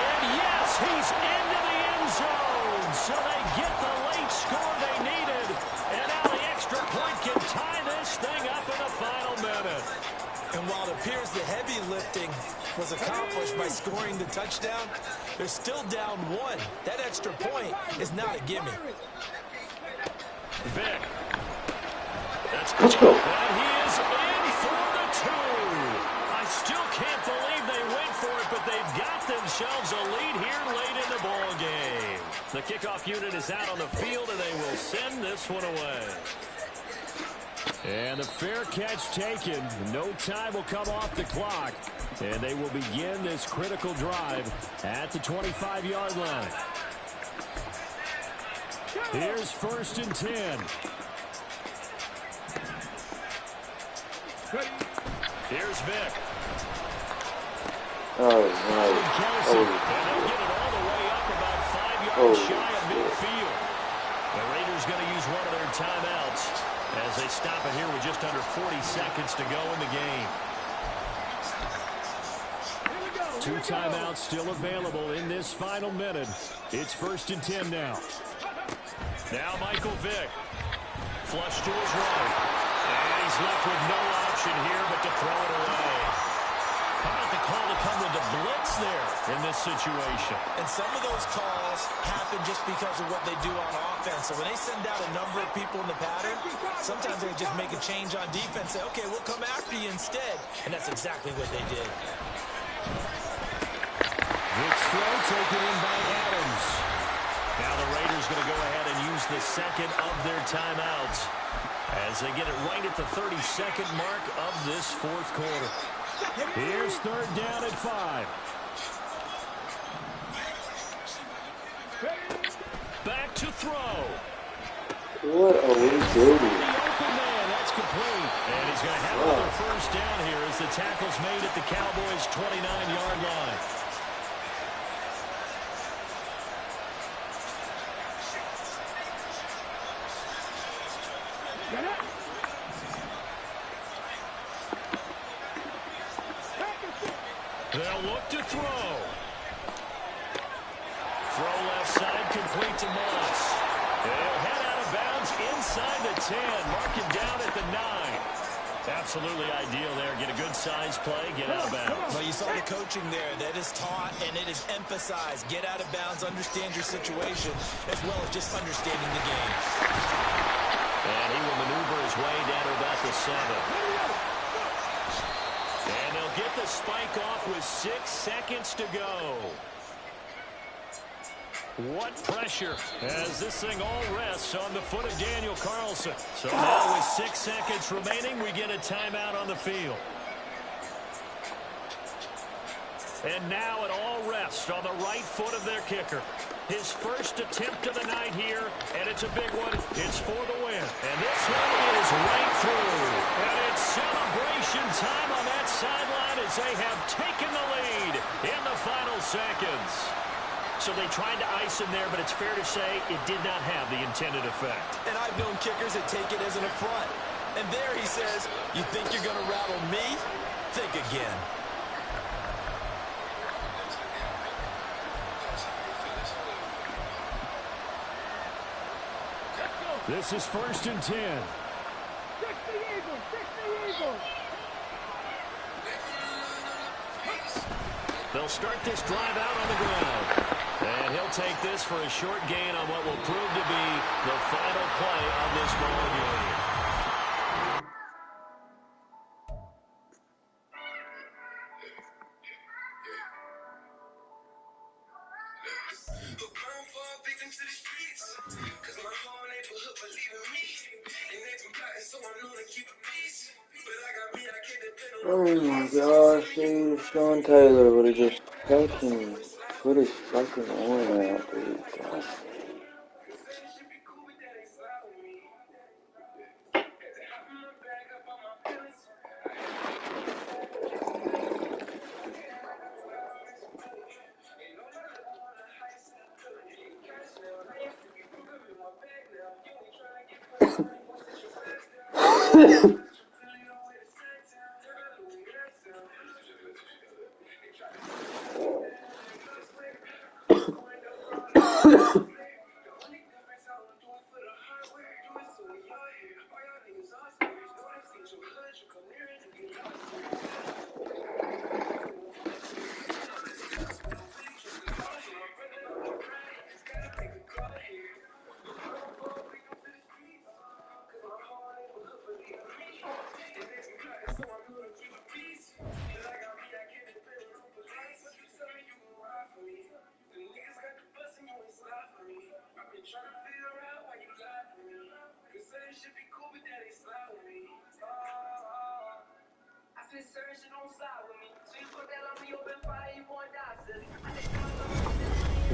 And yes, he's into the end zone. So they get the late score they needed. And now the extra point can tie this thing up in the final minute. And while it appears the heavy lifting was accomplished by scoring the touchdown, they're still down 1. That extra point is not a gimme. Vick. Let's go. And he is in for the 2. I still can't believe they went for it, but they've got themselves a lead here late in the ball game. The kickoff unit is out on the field, and they will send this one away. And the fair catch taken. No time will come off the clock. And they will begin this critical drive at the 25-yard line. Here's 1st and 10. Here's Vick. Oh, no. And they'll get it all the way up about 5 yards shy of midfield. The Raiders going to use one of their timeouts as they stop it here with just under 40 seconds to go in the game. 2 timeouts still available in this final minute. It's 1st and 10 now. Now Michael Vick. Flush to his right. And he's left with no option here but to throw it away. How about the call to come with the blitz there in this situation? And some of those calls happen just because of what they do on offense. So when they send out a number of people in the pattern, sometimes they just make a change on defense. Say, okay, we'll come after you instead. And that's exactly what they did. Vick's throw taken in by Adams. Now the Raiders going to go ahead and use the second of their timeouts as they get it right at the 32nd mark of this 4th quarter. Here's 3rd down at 5. Back to throw. What are we doing? The open man, that's complete. And he's going to have another 1st down here as the tackle's made at the Cowboys' 29-yard line. They'll look to throw. Throw left side, complete to Moss. They'll head out of bounds inside the 10. Mark him down at the 9. Absolutely ideal there. Get a good size play, get out of bounds. Well, you saw the coaching there. That is taught and it is emphasized. Get out of bounds, understand your situation, as well as just understanding the game. And he will maneuver his way down to about the 7. And they'll get the spike off with 6 seconds to go. What pressure as this thing all rests on the foot of Daniel Carlson. So now with 6 seconds remaining, we get a timeout on the field. And now it all rests on the right foot of their kicker. His first attempt of the night here, and it's a big one. It's for the win. And this one is right through. And it's celebration time on that sideline as they have taken the lead in the final seconds. So they tried to ice him there, but it's fair to say it did not have the intended effect. And I've known kickers that take it as an affront. And there he says, you think you're going to rattle me? Think again. This is 1st and 10. They'll start this drive out on the ground. And he'll take this for a short gain on what will prove to be the final play of this ball game. Oh my gosh, dude, Sean Taylor would have just fucking put his fucking arm out, dude. God.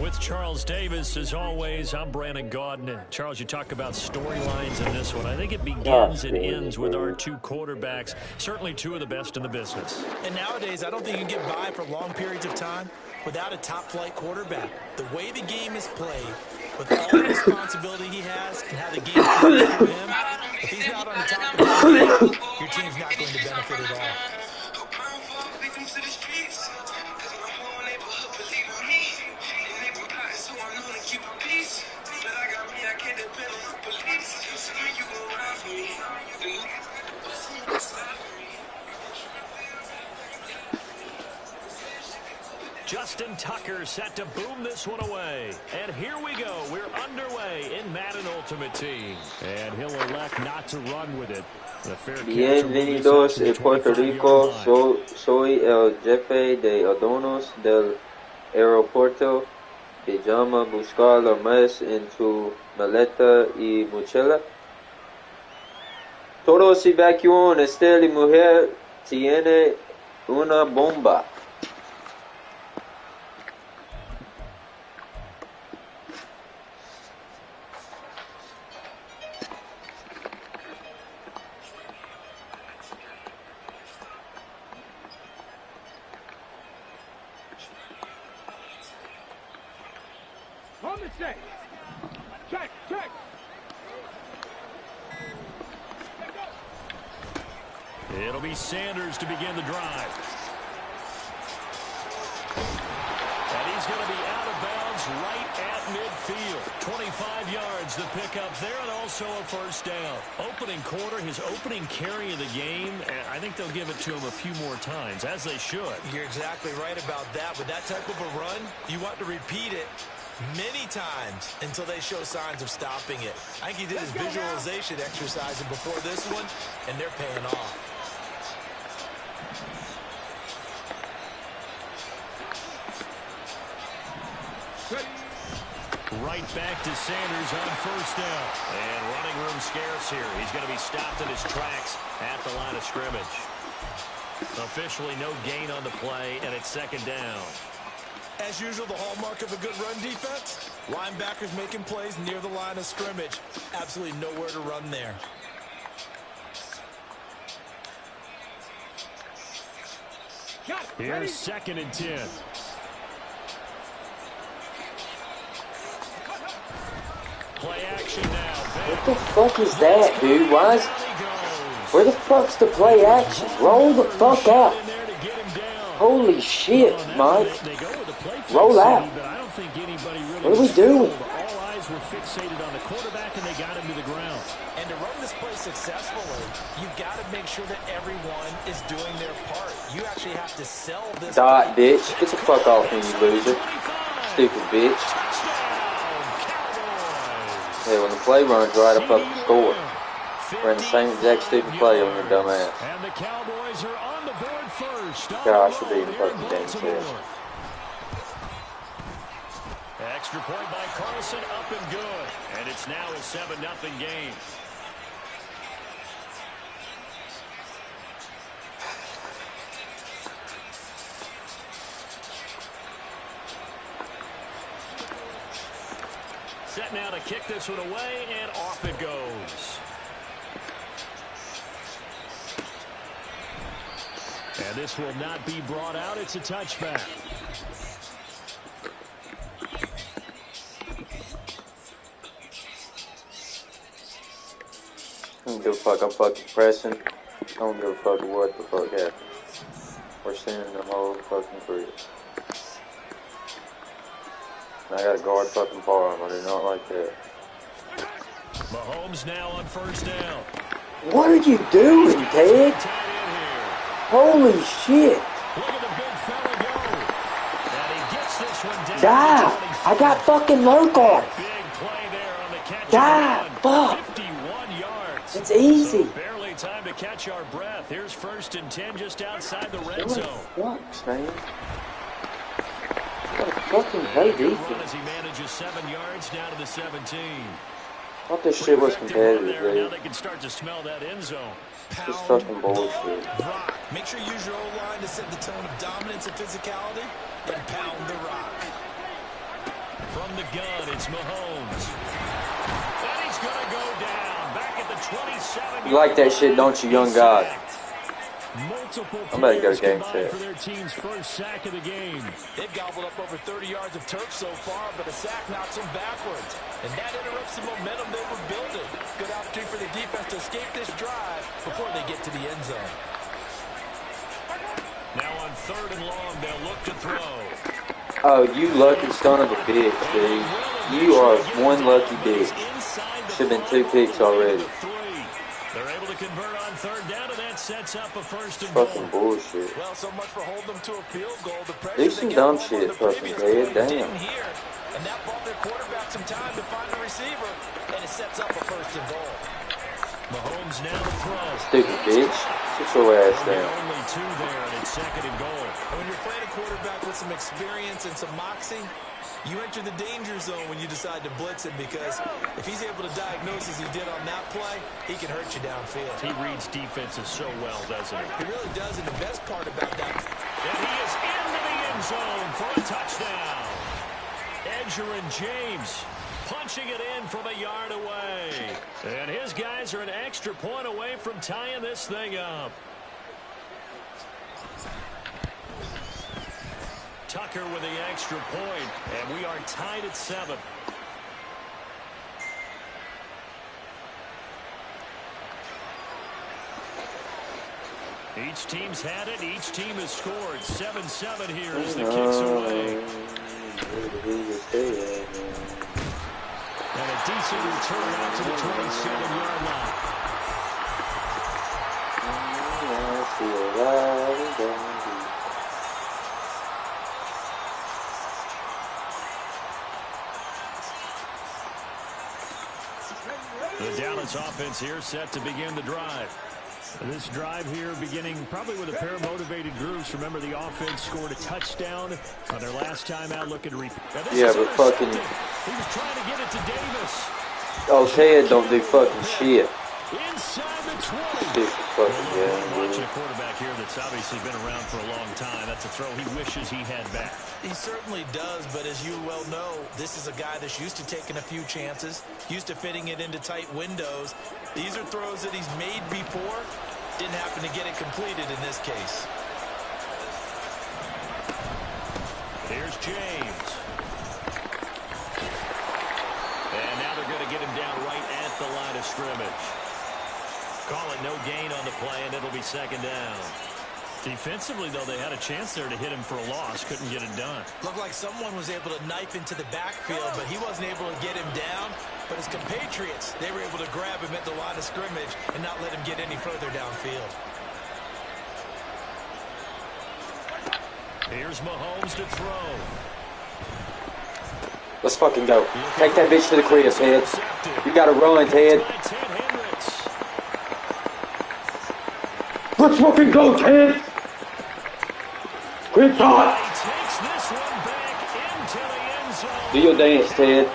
With Charles Davis, as always, I'm Brandon Gaudin. Charles, you talk about storylines in this one. I think it begins and ends with our 2 quarterbacks, certainly 2 of the best in the business. And nowadays, I don't think you can get by for long periods of time without a top-flight quarterback. The way the game is played, with all the responsibility he has and how the game flows through him, if he's not on the top of the game, your team's not going to benefit at all. Justin Tucker set to boom this one away. And here we go. We're underway in Madden Ultimate Team. And he'll elect not to run with it. Bienvenidos a Puerto Rico. Soy el jefe de Adonos del aeropuerto. Te llama buscar la mes en tu maleta y mochila. Todos evacuan. Estela y mujer tiene una bomba. It'll be Sanders to begin the drive. And he's going to be out of bounds right at midfield. 25 yards to pick up there, and also a first down. Opening quarter, his opening carry of the game, and I think they'll give it to him a few more times, as they should. You're exactly right about that. With that type of a run, you want to repeat it many times until they show signs of stopping it. I think he did his visualization exercise before this one, and they're paying off. Right back to Sanders on first down. And running room scarce here. He's going to be stopped in his tracks at the line of scrimmage. Officially no gain on the play, and it's second down. As usual, the hallmark of a good run defense, linebackers making plays near the line of scrimmage. Absolutely nowhere to run there. Here's second and 10. Play action now. What the fuck is that, dude? Where the fuck's the play action? Roll the fuck out. Holy shit, Mike. Roll out. What are we doing? All eyes were fixated on the quarterback, and they got him to the ground. And to run this play successfully, you've got to make sure that everyone is doing their part. You actually have to sell this. Dot, bitch. Get the fuck off me, you loser. Stupid bitch. Hey, when the play runs right, I fucking score. Ran the same exact stupid play on your dumb ass. And the Cowboys are on the board first. God, I should be in the fucking game too. Extra point by Carlson, up and good. And it's now a 7-0 game. Set now to kick this one away, and off it goes. And this will not be brought out. It's a touchback. I don't give a fuck. I'm fucking pressing. I don't give a fuck what the fuck happened. We're sending the whole fucking crew. I got to guard fucking farm. I do not like that. Mahomes now on first down. What are you doing, Ted? Holy shit. Look at the big fella go. And he gets this one down. Die. I got fucking low guard. Big play there on the catch. Die. Fuck. 51 yards. It's easy. So barely time to catch our breath. Here's first and 10 just outside the red zone. What sucks, man? Fucking play defense. As he manages 7 yards down to the 17. Thought this shit was competitive, now dude. they can start to smell that end zone. This fucking bullshit. Rock. Make sure you use your O-line to set the tone of dominance and physicality, then pound the rock. From the gun, it's Mahomes. And he's going to go down. Back at the 27. You like that shit, don't you, young guy? I'm about to go game set. For their team's first sack of the game. They've gobbled up over 30 yards of turf so far, but a sack knocks them backwards. And that interrupts the momentum they were building. Good opportunity for the defense to escape this drive before they get to the end zone. Now on 3rd and long, they'll look to throw. Oh, you lucky son of a bitch, dude. You are one lucky bitch. Should have been 2 picks already. They're able to convert on third down, and that sets up a first and Fucking goal. bullshit. Well, so much for holding them to a field goal. The pressure Do they some get dumb home on shit, the fucking previous head. play Damn. didn't hear, and that bought their quarterback some time to find the receiver, and it sets up a first and goal. Mahomes now to throw. Stupid bitch. Sit your ass down. Only 2 there, and it's second and goal. And when you're playing a quarterback with some experience and some moxie, you enter the danger zone when you decide to blitz him, because if he's able to diagnose as he did on that play, he can hurt you downfield. He reads defenses so well, doesn't he? He really does, and the best part about that... And he is into the end zone for a touchdown. Edger and James punching it in from a yard away. And his guys are an extra point away from tying this thing up. Tucker with the extra point, and we are tied at 7. Each team's had it. Each team has scored. 7-7 here as the kicks away. And a decent return out to the 27-yard line. The Dallas offense here set to begin the drive. This drive here beginning probably with a pair of motivated groups. Remember, the offense scored a touchdown on their last time out. Looking to repeat. Yeah, but fucking... He was trying to get it to Davis. Oh, Ted don't do fucking shit. Inside the 20. Stupid fucking game, Watching a quarterback here that's obviously been around for a long time. That's a throw he wishes he had back. He certainly does, but as you well know, this is a guy that's used to taking a few chances, used to fitting it into tight windows. These are throws that he's made before. Didn't happen to get it completed in this case. Here's James. And now they're going to get him down right at the line of scrimmage. Call it no gain on the play, and it'll be second down. Defensively, though, they had a chance there to hit him for a loss. Couldn't get it done. Looked like someone was able to knife into the backfield, but he wasn't able to get him down. But his compatriots, they were able to grab him at the line of scrimmage and not let him get any further downfield. Here's Mahomes to throw. Let's fucking go. Take that bitch to the crib, Ted. You gotta run, Ted. Let's fucking go, Ted. Quick shot. Do your dance, Ted.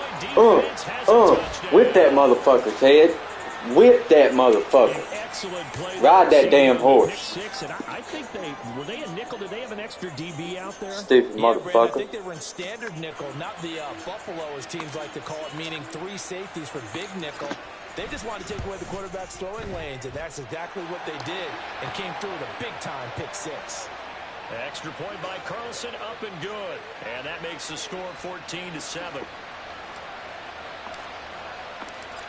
Whip that motherfucker, Ted. Whip that motherfucker. Ride that damn horse. I think were they a nickel? Did they have an extra DB out there? Stupid motherfucker. I think they were in standard nickel, not the Buffalo, as teams like to call it, meaning 3 safeties for big nickel. They just wanted to take away the quarterback's throwing lanes, and that's exactly what they did, and came through with a big-time pick 6. Extra point by Carlson, up and good. And that makes the score 14-7.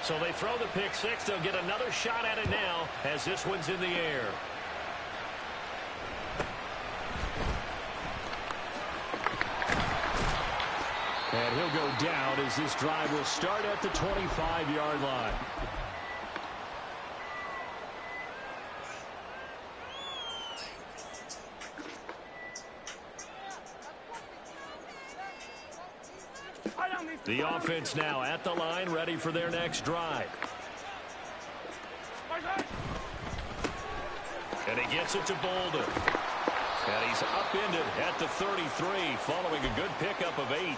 So they throw the pick 6. They'll get another shot at it now as this one's in the air. And he'll go down as this drive will start at the 25-yard line. The offense now at the line, ready for their next drive. And he gets it to Bolden. And he's upended at the 33, following a good pickup of 8.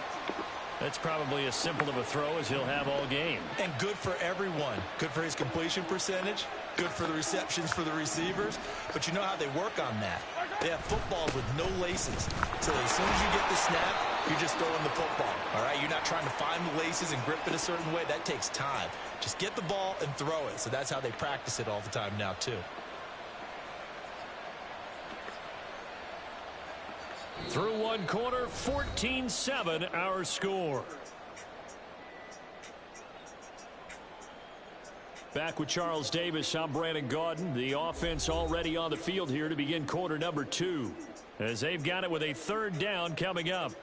That's probably as simple of a throw as he'll have all game. And good for everyone. Good for his completion percentage. Good for the receptions for the receivers. But you know how they work on that. They have footballs with no laces. So as soon as you get the snap, you're just throwing the football. All right? You're not trying to find the laces and grip it a certain way. That takes time. Just get the ball and throw it. So that's how they practice it all the time now, too. Through one quarter, 14-7 our score. Back with Charles Davis, I'm Brandon Gaudin. The offense already on the field here to begin quarter number 2. As they've got it with a third down coming up.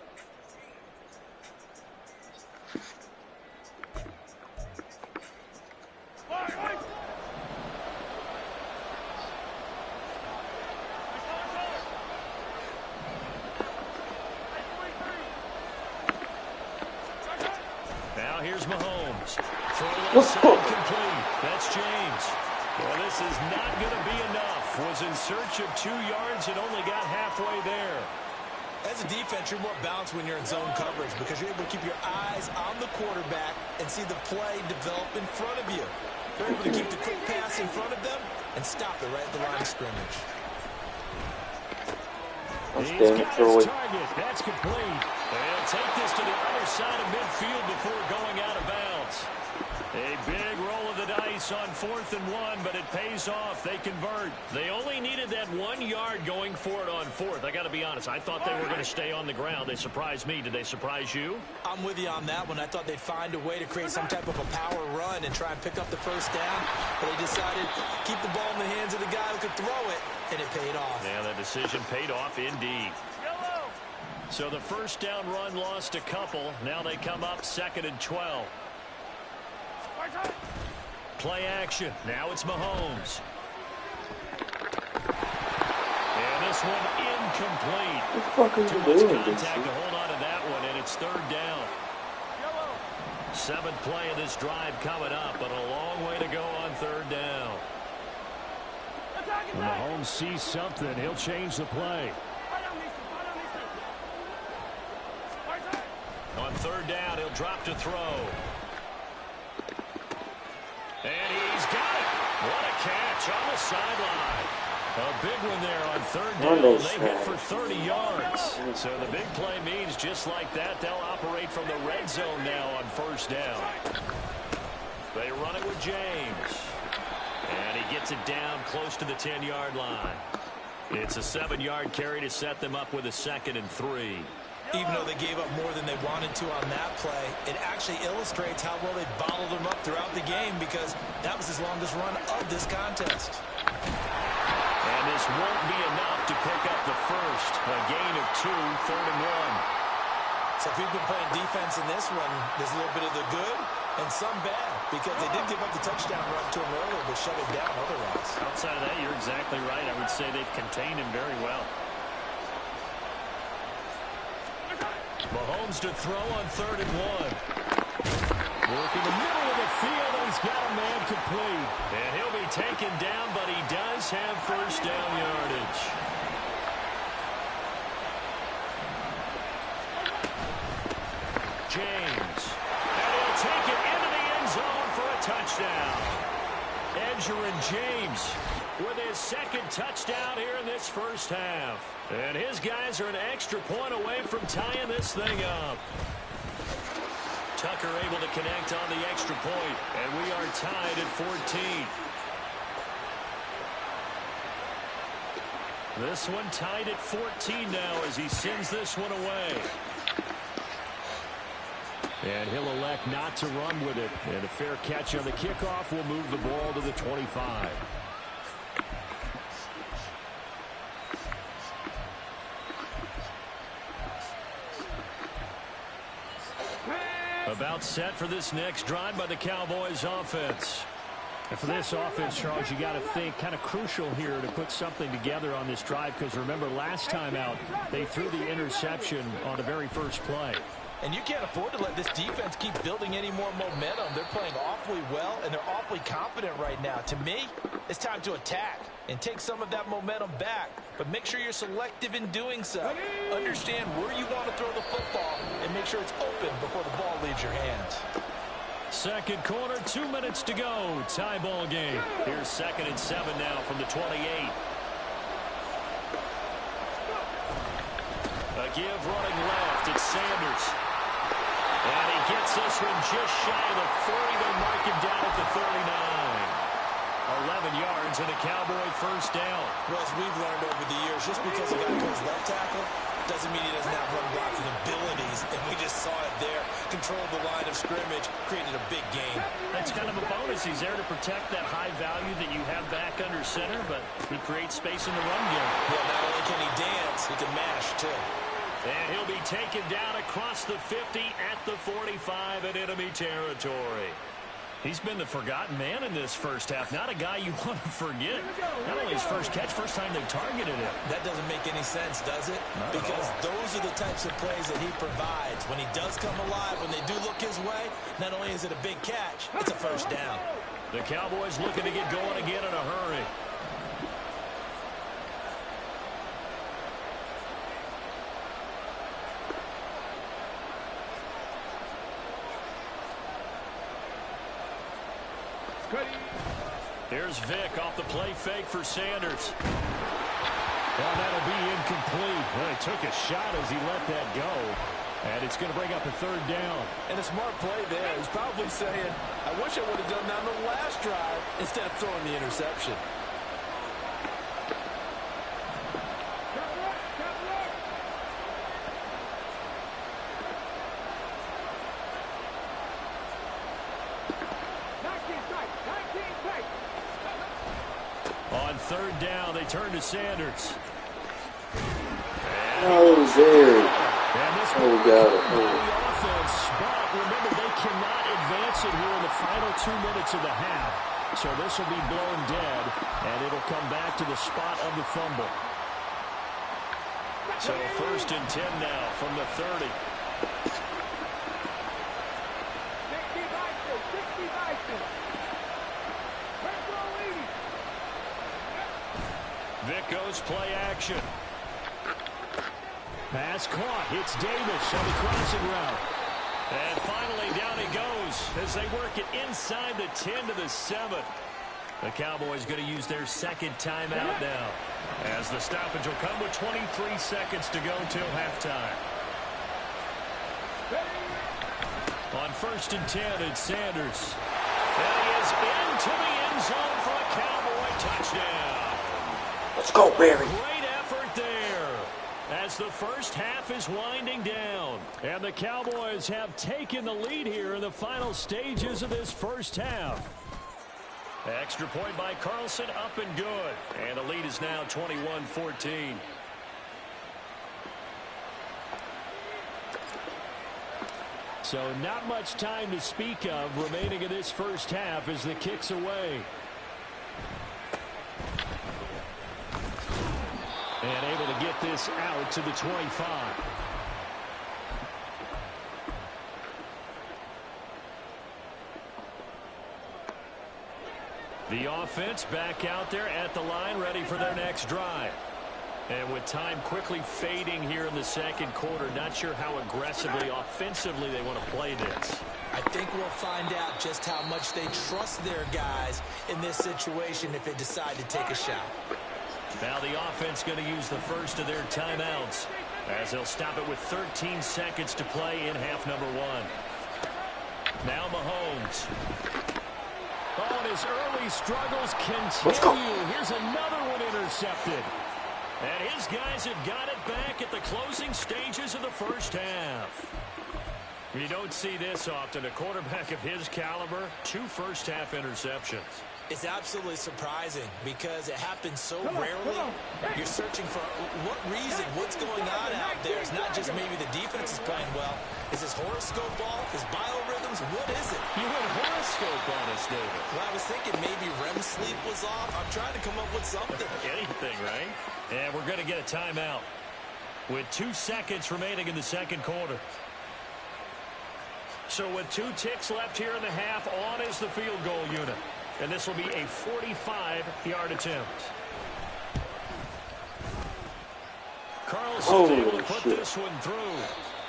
Mahomes. Throw left side complete. That's James. Well, this is not going to be enough. Was in search of 2 yards and only got halfway there. As a defense, you're more balanced when you're in zone coverage because you're able to keep your eyes on the quarterback and see the play develop in front of you. You're able to keep the quick pass in front of them and stop it right at the line of scrimmage. He's got his target. That's complete. They'll take this to the other side of midfield before going out of bounds. A big roll of the dice on 4th and 1, but it pays off. They convert. They only needed that 1 yard going for it on 4th. I got to be honest. I thought they were going to stay on the ground. They surprised me. Did they surprise you? I'm with you on that one. I thought they'd find a way to create some type of a power run and try and pick up the first down, but they decided to keep the ball in the hands of the guy who could throw it, and it paid off. Yeah, that decision paid off indeed. So the first down run lost a couple. Now they come up 2nd and 12. Play action. Now it's Mahomes. And this one incomplete. What the fuck are you Too doing, much contact to hold on to that one, and it's 3rd down. 7th play of this drive coming up, but a long way to go on 3rd down. When Mahomes sees something, he'll change the play. On 3rd down, he'll drop to throw. And he's got it. What a catch on the sideline. A big one there on 3rd down. They hit for 30 yards. So the big play means just like that, they'll operate from the red zone now on 1st down. They run it with James. And he gets it down close to the 10-yard line. It's a 7-yard carry to set them up with a 2nd and 3. Even though they gave up more than they wanted to on that play, it actually illustrates how well they bottled them up throughout the game because that was his longest run of this contest. And this won't be enough to pick up the first. A gain of 2, 3rd and 1. So if we've been playing defense in this one, there's a little bit of the good and some bad because they did give up the touchdown run to him earlier but shut it down otherwise. Outside of that, you're exactly right. I would say they've contained him very well. Mahomes to throw on 3rd and 1. Working the middle of the field, and he's got a man complete. And he'll be taken down, but he does have 1st down yardage. James. And he'll take it into the end zone for a touchdown. Edgerrin James with his 2nd touchdown here in this first half. And his guys are an extra point away from tying this thing up. Tucker able to connect on the extra point, and we are tied at 14. This one tied at 14 now as he sends this one away. And he'll elect not to run with it. And a fair catch on the kickoff will move the ball to the 25. About set for this next drive by the Cowboys offense. And for this offense, Charles, you got to think kind of crucial here to put something together on this drive because remember last time out they threw the interception on the very first play. And you can't afford to let this defense keep building any more momentum. They're playing awfully well, and they're awfully confident right now. To me, it's time to attack and take some of that momentum back. But make sure you're selective in doing so. Understand where you want to throw the football and make sure it's open before the ball leaves your hands. Second quarter, 2 minutes to go. Tie ball game. Here's 2nd and 7 now from the 28. A give running left. It's Sanders. And he gets this one just shy of the 40. They mark him down at the 39. 11 yards and a Cowboy first down. Well, as we've learned over the years, just because a guy plays left tackle doesn't mean he doesn't have run blocking abilities. And we just saw it there. Controlled the line of scrimmage, created a big gain. That's kind of a bonus. He's there to protect that high value that you have back under center, but he creates space in the run game. Yeah, not only can he dance, he can mash, too. And he'll be taken down across the 50 at the 45 in enemy territory. He's been the forgotten man in this first half. Not a guy you want to forget. Not only his first catch, first time they targeted him. That doesn't make any sense, does it? Because those are the types of plays that he provides. When he does come alive, when they do look his way, not only is it a big catch, it's a first down. The Cowboys looking to get going again in a hurry. Here's Vick off the play fake for Sanders. Well, that'll be incomplete. Well, he took a shot as he let that go. And it's going to bring up a third down. And a smart play there. He's probably saying, I wish I would have done that on the last drive instead of throwing the interception. On third down, they turn to Sanders. Oh, there. And this Oh, got it. the offense, but remember, they cannot advance it here in the final 2 minutes of the half. So this will be blown dead, and it'll come back to the spot of the fumble. So 1st and 10 now from the 30. Vick goes play action. Pass caught. Hits Davis on the crossing route. And finally down he goes as they work it inside the 10 to the 7. The Cowboys going to use their second timeout now, as the stoppage will come with 23 seconds to go till halftime. On 1st and 10, it's Sanders. And he is into the end zone for a Cowboy touchdown. Let's go, Barry. Great effort there as the first half is winding down. And the Cowboys have taken the lead here in the final stages of this first half. Extra point by Carlson, up and good. And the lead is now 21-14. So not much time to speak of remaining in this first half as the kick's away. And able to get this out to the 25. The offense back out there at the line, ready for their next drive. And with time quickly fading here in the second quarter, not sure how aggressively, offensively they want to play this. I think we'll find out just how much they trust their guys in this situation if they decide to take a shot. Now the offense going to use the first of their timeouts as they'll stop it with 13 seconds to play in half number 1. Now Mahomes. Oh, and his early struggles continue. Here's another one intercepted. And his guys have got it back at the closing stages of the first half. You don't see this often. A quarterback of his caliber, 2 first-half interceptions. It's absolutely surprising because it happens so rarely. You're searching for what reason, what's going on out there. It's not just maybe the defense is playing well. Is his horoscope off? His biorhythms? What is it? You went horoscope on us, David. Well, I was thinking maybe REM sleep was off. I'm trying to come up with something. Anything, right? And we're going to get a timeout with 2 seconds remaining in the second quarter. So with 2 ticks left here in the half, on is the field goal unit. And this will be a 45-yard attempt. Carlson able to put this one through.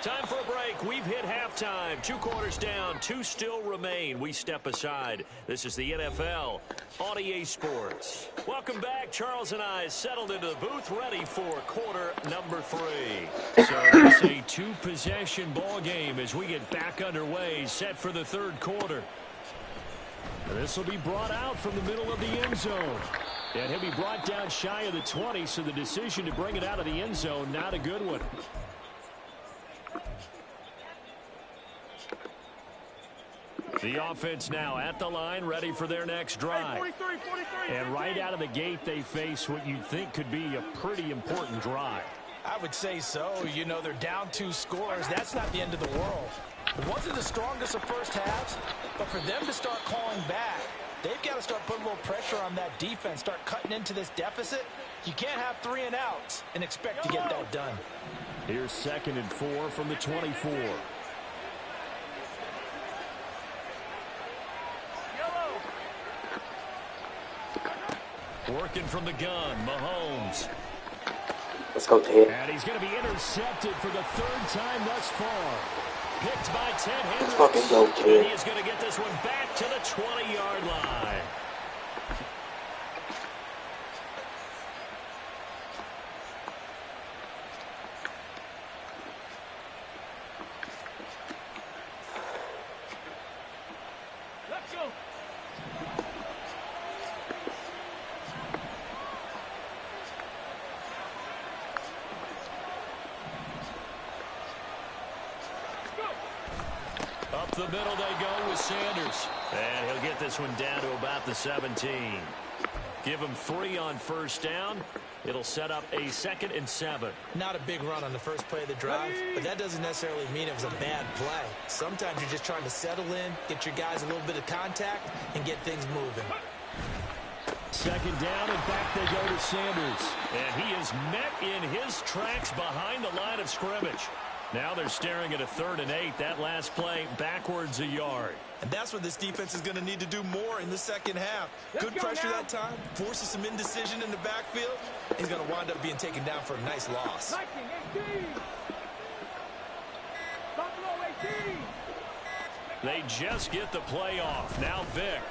Time for a break. We've hit halftime. 2 quarters down. 2 still remain. We step aside. This is the NFL on EA Sports. Welcome back. Charles and I settled into the booth, ready for quarter number 3. So it's a 2-possession ball game as we get back underway, set for the third quarter. This will be brought out from the middle of the end zone. And he'll be brought down shy of the 20, so the decision to bring it out of the end zone, not a good one. The offense now at the line, ready for their next drive. And right out of the gate, they face what you'd think could be a pretty important drive. I would say so. You know, they're down 2 scores. That's not the end of the world. It wasn't the strongest of first halves, but for them to start calling back, they've got to start putting a little pressure on that defense, start cutting into this deficit. You can't have 3 and outs and expect to get that done. Here's 2nd and 4 from the 24. Working from the gun, Mahomes. Let's go, Ted. And he's going to be intercepted for the 3rd time thus far. Picked by Ted Hendricks. Let's fucking go, Ted. And he is going to get this one back to the 20-yard line. Let's go. Up the middle they go with Sanders. And he'll get this one down to about the 17. Give him 3 on 1st down. It'll set up a 2nd and 7. Not a big run on the first play of the drive, but that doesn't necessarily mean it was a bad play. Sometimes you're just trying to settle in, get your guys a little bit of contact, and get things moving. 2nd down, and back they go to Sanders. And he is met in his tracks behind the line of scrimmage. Now they're staring at a 3rd and 8. That last play backwards a yard. And that's what this defense is going to need to do more in the second half. Good pressure that time, forces some indecision in the backfield. He's going to wind up being taken down for a nice loss. 19-18. They just get the play off. Now Vick.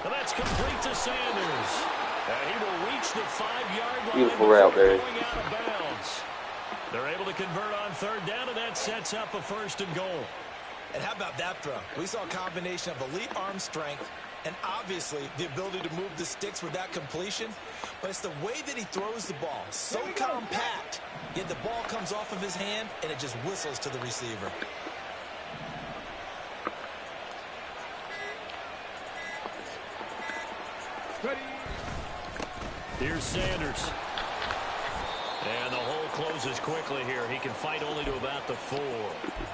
And that's complete to Sanders. And he will reach the 5-yard line. Beautiful route, Barry. Going out of bounds. They're able to convert on 3rd down, and that sets up a 1st and goal. And how about that throw? We saw a combination of elite arm strength and obviously the ability to move the sticks with that completion. But it's the way that he throws the ball. So compact, yet the ball comes off of his hand, and it just whistles to the receiver. Here's Sanders. And the hole closes quickly here. He can fight only to about the 4.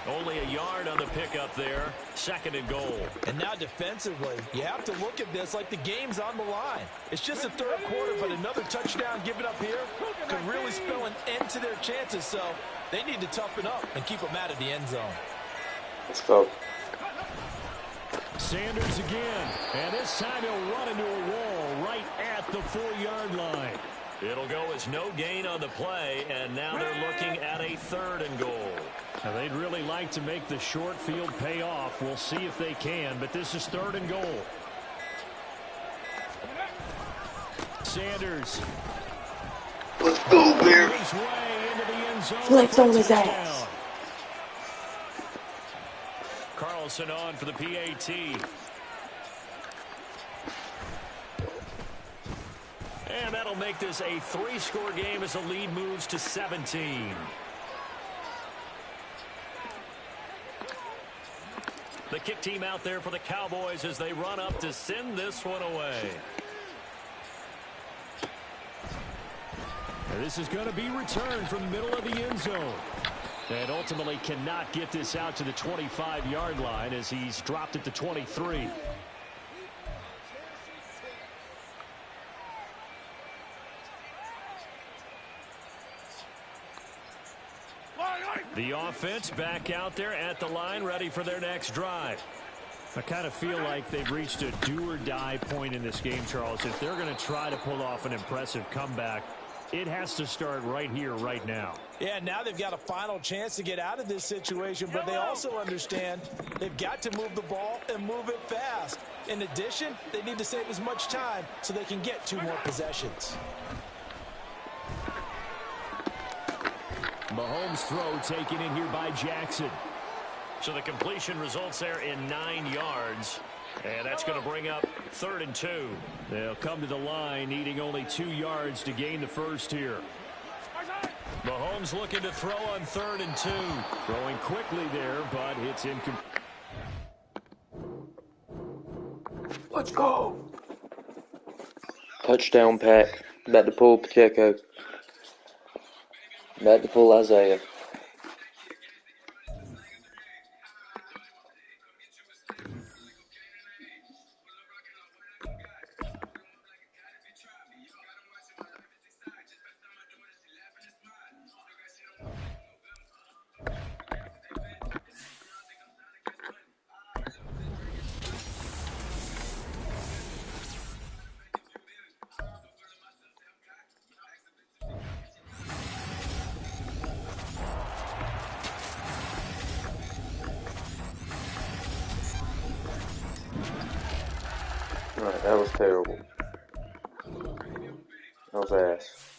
Only a yard on the pickup there. 2nd and goal. And now defensively, you have to look at this like the game's on the line. It's just the 3rd quarter, but another touchdown given up here could really spell an end to their chances. So they need to toughen up and keep them out of the end zone. Let's go. Sanders again. And this time he'll run into a wall right at the 4-yard line. It'll go as no gain on the play, and now they're looking at a 3rd and goal. Now they'd really like to make the short field pay off. We'll see if they can, but this is 3rd and goal. Sanders. Let's go, Barry. His way into the end zone. Flex on his ass. Carlson on for the PAT. And that'll make this a 3-score game as the lead moves to 17. The kick team out there for the Cowboys as they run up to send this one away. And this is going to be returned from the middle of the end zone. And ultimately cannot get this out to the 25-yard line as he's dropped at the 23. The offense back out there at the line, ready for their next drive. I kind of feel like they've reached a do-or-die point in this game, Charles. If they're going to try to pull off an impressive comeback, it has to start right here, right now. Yeah, now they've got a final chance to get out of this situation, but they also understand they've got to move the ball and move it fast. In addition, they need to save as much time so they can get 2 more possessions. Mahomes' throw taken in here by Jackson. So the completion results there in 9 yards. And that's going to bring up 3rd and 2. They'll come to the line needing only 2 yards to gain the first here. Mahomes looking to throw on 3rd and 2. Throwing quickly there, but it's incomplete. Let's go. Touchdown pack. About to pull Pacheco. About to pull Isaiah. Alright, that was terrible. That was ass.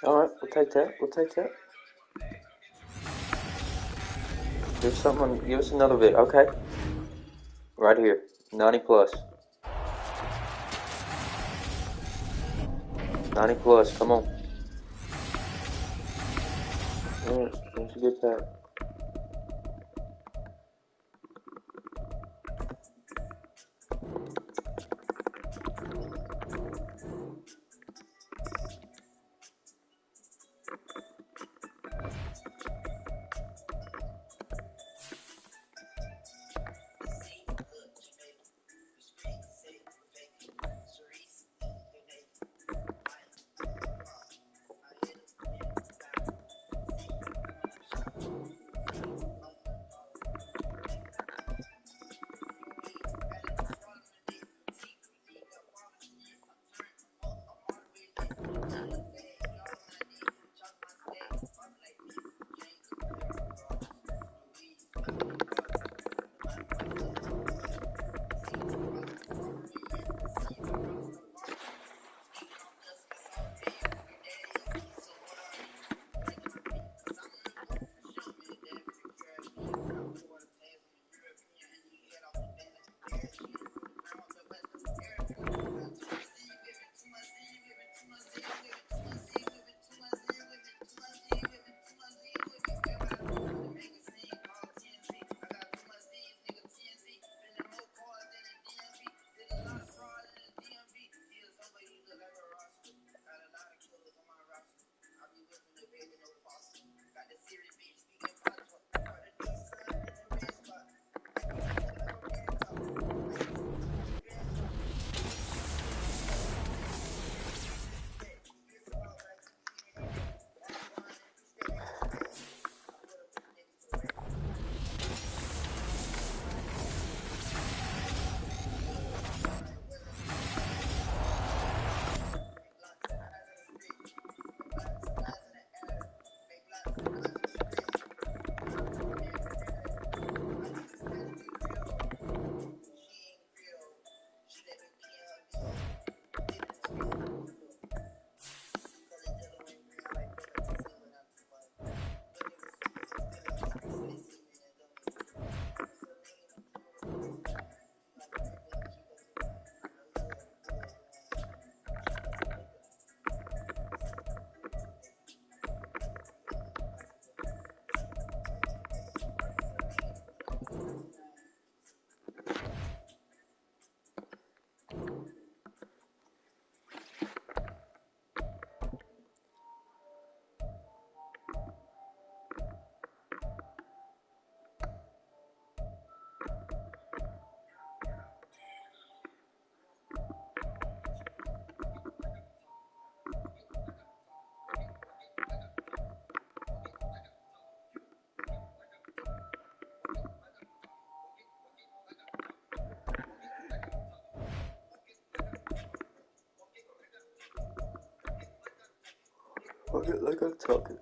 Alright, we'll take that. We'll take that. Give us another bit. Okay. Right here. 90 plus. 90 plus. Come on. Alright, that's a good pack. Like I'm talking.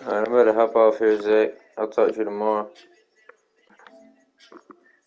Alright, I'm about to hop off here, Zach. I'll talk to you tomorrow.